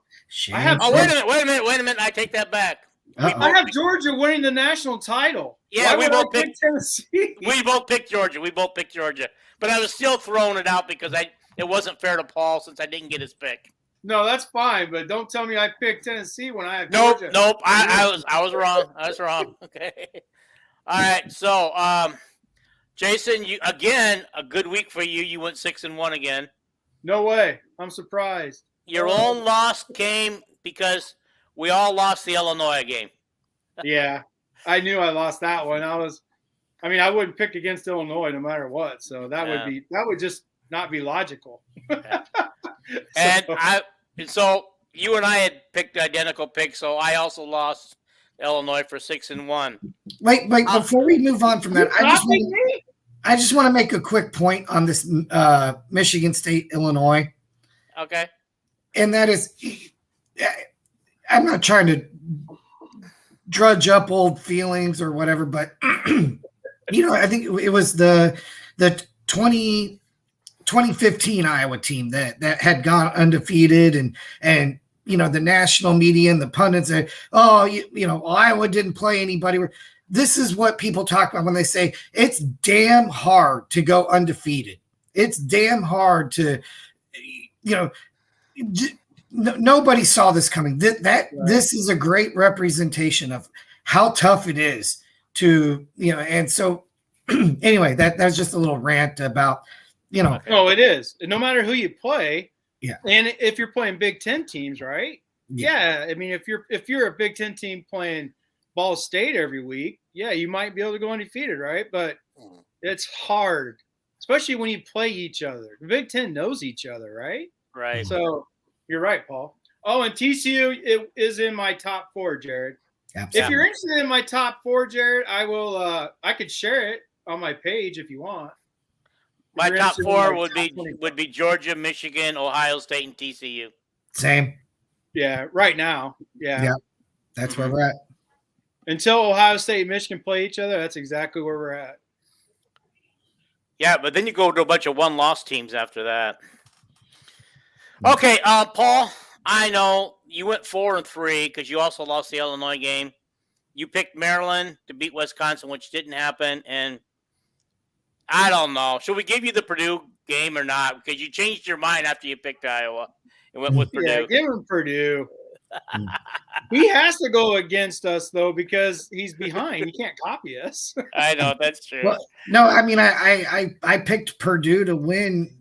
Speaker 1: Wait a minute. I take that back.
Speaker 3: I have Georgia winning the national title.
Speaker 1: Yeah, we both
Speaker 3: picked Tennessee.
Speaker 1: We both picked Georgia. But I was still throwing it out because it wasn't fair to Paul since I didn't get his pick.
Speaker 3: No, that's fine, but don't tell me I picked Tennessee when I have Georgia.
Speaker 1: Nope. I was wrong. I was wrong. Okay. All right. So, Jason, you again a good week for you. You went 6-1 again.
Speaker 3: No way. I'm surprised.
Speaker 1: Your own loss came because we all lost the Illinois game.
Speaker 3: Yeah, I knew I lost that one. I wouldn't pick against Illinois no matter what. So that would just not be logical.
Speaker 1: Yeah. So you and I had picked identical picks, so I also lost Illinois for 6-1.
Speaker 2: Wait, before we move on from that, I just want to make a quick point on this Michigan State, Illinois.
Speaker 1: Okay.
Speaker 2: And that is, I'm not trying to drudge up old feelings or whatever, but I think it was the 2015 Iowa team that had gone undefeated, and the national media and the pundits say, Iowa didn't play anybody. This is what people talk about when they say it's damn hard to go undefeated. It's damn hard to, nobody saw this coming. This is a great representation of how tough it is to, and so anyway, that's just a little rant about,
Speaker 3: Oh, it is. No matter who you play.
Speaker 2: Yeah.
Speaker 3: And if you're playing Big Ten teams, right? Yeah. I mean, if you're a Big Ten team playing Ball State every week, yeah, you might be able to go undefeated, right? But it's hard, especially when you play each other. The Big Ten knows each other, right?
Speaker 1: Right.
Speaker 3: So you're right, Paul. Oh, and TCU is in my top 4, Jared.
Speaker 2: Absolutely.
Speaker 3: If you're interested in my top 4, Jared, I will. I could share it on my page if you want.
Speaker 1: My top 4 would be Georgia, Michigan, Ohio State, and TCU.
Speaker 2: Same.
Speaker 3: Yeah, right now. Yeah.
Speaker 2: That's where we're at.
Speaker 3: Until Ohio State and Michigan play each other, that's exactly where we're at.
Speaker 1: Yeah, but then you go to a bunch of one-loss teams after that. Okay, Paul, I know you went 4-3 because you also lost the Illinois game. You picked Maryland to beat Wisconsin, which didn't happen, and I don't know. Should we give you the Purdue game or not? Because you changed your mind after you picked Iowa and went with Purdue.
Speaker 3: Yeah, give him Purdue. He has to go against us, though, because he's behind. He can't copy us.
Speaker 1: I know, that's true.
Speaker 2: Well, no, I mean, I picked Purdue to win,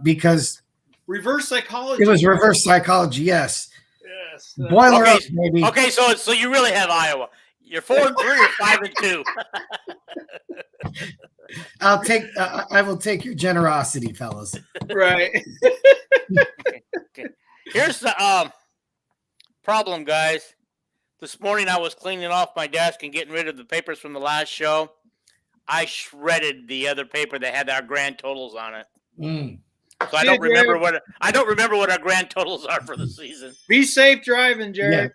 Speaker 2: because
Speaker 3: reverse psychology.
Speaker 2: It was reverse psychology, yes.
Speaker 3: Yes.
Speaker 2: Boiler up, baby.
Speaker 1: Okay, so you really have Iowa. You're 4-3 or 5-2.
Speaker 2: I will take your generosity, fellas.
Speaker 3: Right.
Speaker 1: Okay. Here's the problem, guys. This morning I was cleaning off my desk and getting rid of the papers from the last show. I shredded the other paper that had our grand totals on it. So I don't remember what our grand totals are for the season.
Speaker 3: Be safe driving, Jared.
Speaker 2: Yeah.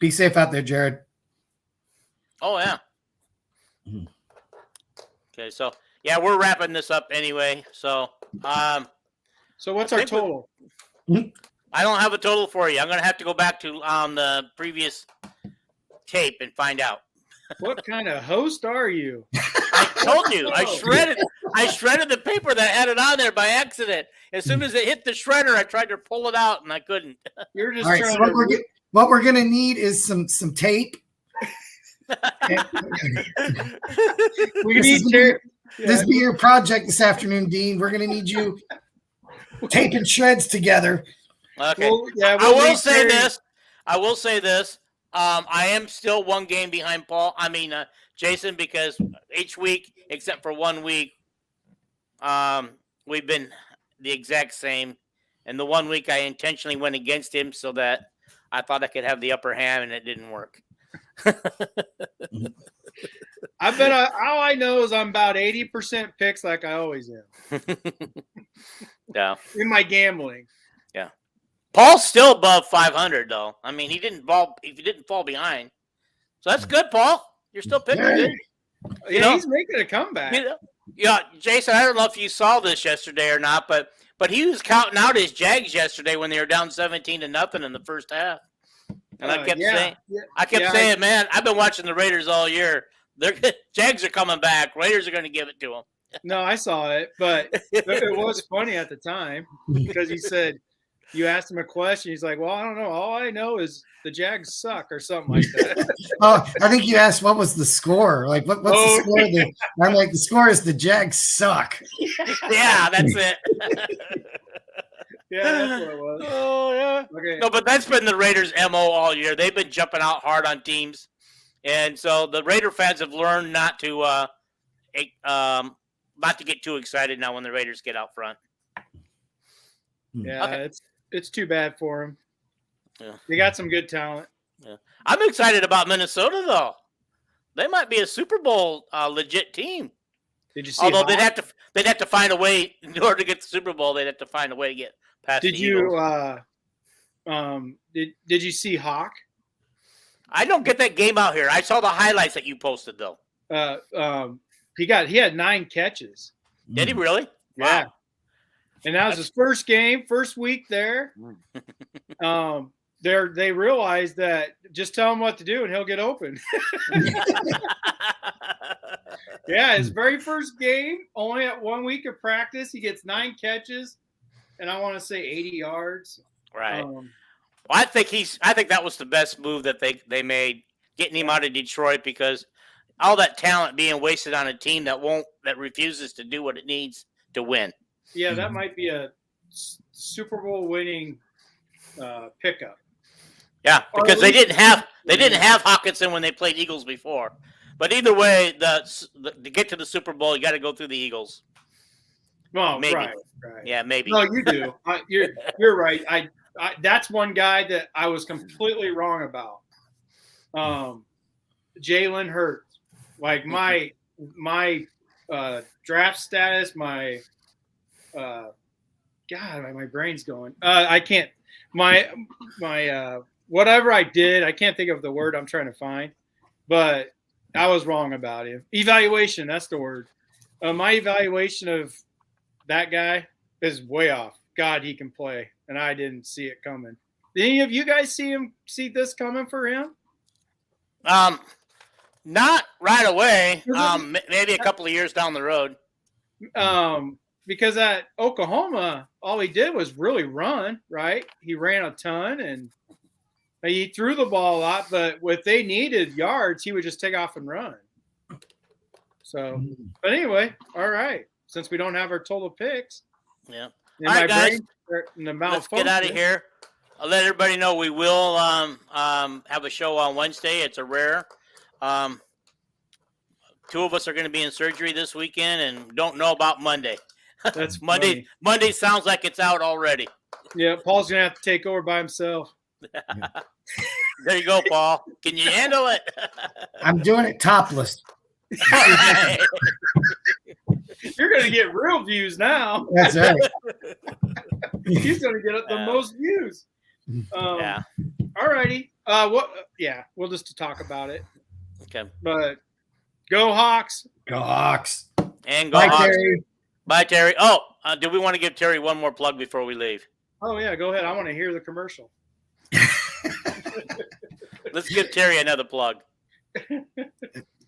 Speaker 2: Be safe out there, Jared.
Speaker 1: Oh yeah. Okay, so yeah, we're wrapping this up anyway. So
Speaker 3: so what's our total?
Speaker 1: I don't have a total for you. I'm gonna have to go back to the previous tape and find out.
Speaker 3: What kind of host are you?
Speaker 1: I told you. I shredded the paper that had it on there by accident. As soon as it hit the shredder, I tried to pull it out and I couldn't.
Speaker 3: You're just
Speaker 2: all right.
Speaker 3: trying
Speaker 2: So what we're gonna need is some tape. This be your project this afternoon, Dean. We're gonna need you taping shreds together.
Speaker 1: Okay.
Speaker 3: Well, yeah,
Speaker 1: I will say this. I am still one game behind Paul. Jason, because each week, except for 1 week, we've been the exact same. And the 1 week I intentionally went against him so that I thought I could have the upper hand, and it didn't work.
Speaker 3: I bet all I know is I'm about 80% picks like I always am.
Speaker 1: Yeah.
Speaker 3: In my gambling.
Speaker 1: Yeah. Paul's still above 500 though. He didn't fall behind. So that's good, Paul. You're still picking good.
Speaker 3: Yeah, he's making a comeback.
Speaker 1: Yeah, Jason, I don't know if you saw this yesterday or not, but he was counting out his Jags yesterday when they were down 17-0 in the first half. And I kept saying, man, I've been watching the Raiders all year. Jags are coming back. Raiders are going to give it to them.
Speaker 3: No, I saw it, but it was funny at the time because he said, you asked him a question. He's like, well, I don't know. All I know is the Jags suck or something like that.
Speaker 2: Oh, I think you asked what was the score. Like, what's the score? I'm like, the score is the Jags suck.
Speaker 1: Yeah, that's it.
Speaker 3: Yeah, that's what it was.
Speaker 1: Oh yeah.
Speaker 3: Okay.
Speaker 1: No, but that's been the Raiders' MO all year. They've been jumping out hard on teams, and so the Raider fans have learned not to get too excited now when the Raiders get out front.
Speaker 3: Yeah,
Speaker 1: Okay.
Speaker 3: it's too bad for them.
Speaker 1: Yeah.
Speaker 3: They got some good talent.
Speaker 1: Yeah. I'm excited about Minnesota though. They might be a Super Bowl legit team.
Speaker 3: Did you see?
Speaker 1: Although they'd have to find a way in order to get the Super Bowl. They'd have to find a way to get past.
Speaker 3: Did
Speaker 1: the
Speaker 3: you?
Speaker 1: Eagles.
Speaker 3: Did you see Hawk?
Speaker 1: I don't get that game out here. I saw the highlights that you posted though.
Speaker 3: He had 9 catches.
Speaker 1: Did he really?
Speaker 3: Yeah.
Speaker 1: Wow.
Speaker 3: And that was his first game, first week there. They realized that just tell him what to do and he'll get open. Yeah, his very first game, only at 1 week of practice, he gets 9 catches, and I want to say 80 yards.
Speaker 1: Right. Well, I think that was the best move that they made, getting him out of Detroit, because all that talent being wasted on a team that refuses to do what it needs to win.
Speaker 3: Yeah, that might be a Super Bowl winning pickup.
Speaker 1: Yeah, because they didn't have Hawkinson when they played Eagles before. But either way, to get to the Super Bowl, you got to go through the Eagles.
Speaker 3: Well,
Speaker 1: maybe.
Speaker 3: Right.
Speaker 1: Yeah, maybe.
Speaker 3: No, you do. You're right. I that's one guy that I was completely wrong about. Jalen Hurts, like my draft status, my God, my brain's going. I can't. My whatever I did, I can't think of the word I'm trying to find, but I was wrong about him. Evaluation, that's the word. My evaluation of that guy is way off. God, he can play, and I didn't see it coming. Did any of you guys see this coming for him?
Speaker 1: Not right away. Maybe a couple of years down the road.
Speaker 3: Because at Oklahoma, all he did was really run, right? He ran a ton and he threw the ball a lot, but if they needed yards, he would just take off and run. So, but anyway, all right. Since we don't have our total picks.
Speaker 1: Yeah. All right, guys. Let's get out of here. I'll let everybody know we will have a show on Wednesday. It's a rare. 2 of us are going to be in surgery this weekend and don't know about Monday.
Speaker 3: That's
Speaker 1: Monday.
Speaker 3: Funny.
Speaker 1: Monday sounds like it's out already.
Speaker 3: Yeah, Paul's going to have to take over by himself.
Speaker 1: There you go, Paul. Can you handle it?
Speaker 2: I'm doing it topless.
Speaker 3: You're going to get real views now.
Speaker 2: That's right.
Speaker 3: He's going to get the most views.
Speaker 1: Yeah.
Speaker 3: All righty. We'll just talk about it.
Speaker 1: Okay.
Speaker 3: But go Hawks.
Speaker 2: Go Hawks.
Speaker 1: And go
Speaker 2: Bye,
Speaker 1: Hawks.
Speaker 2: Terry.
Speaker 1: Bye, Terry. Oh, do we want to give Terry one more plug before we leave?
Speaker 3: Oh, yeah. Go ahead. I want to hear the commercial.
Speaker 1: Let's give Terry another plug.
Speaker 2: Do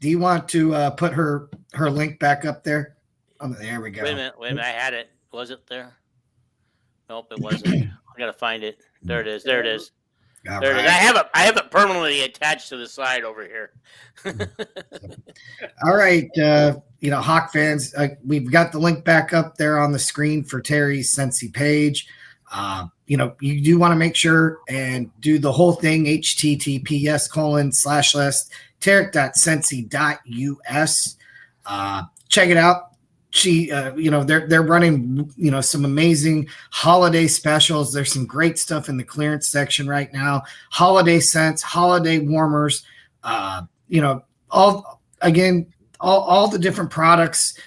Speaker 2: you want to put her link back up there? There we go.
Speaker 1: Wait a minute. I had it. Was it there? Nope, it wasn't. I gotta find it. There it is. There it is.
Speaker 2: All
Speaker 1: there
Speaker 2: right.
Speaker 1: it is. I have it permanently attached to the side over here.
Speaker 2: All right, Hawk fans, we've got the link back up there on the screen for Terry's Sensi page. You do want to make sure and do the whole thing, https://tarek.sensi.us. Check it out. They're running, some amazing holiday specials. There's some great stuff in the clearance section right now. Holiday scents, holiday warmers, all the different products.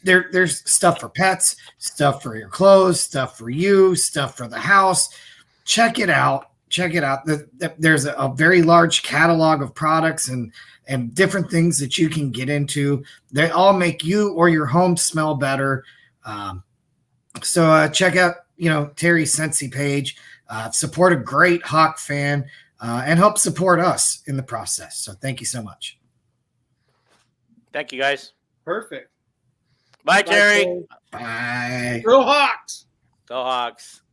Speaker 2: There's stuff for pets, stuff for your clothes, stuff for you, stuff for the house. Check it out. There's a very large catalog of products and different things that you can get into. They all make you or your home smell better. So check out, Terry's Sensi page. Support a great Hawk fan and help support us in the process. So thank you so much.
Speaker 1: Thank you, guys.
Speaker 3: Perfect.
Speaker 1: Bye, Terry.
Speaker 2: Bye.
Speaker 3: Go Hawks.
Speaker 1: Go Hawks.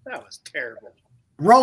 Speaker 3: That was terrible.
Speaker 2: Roll.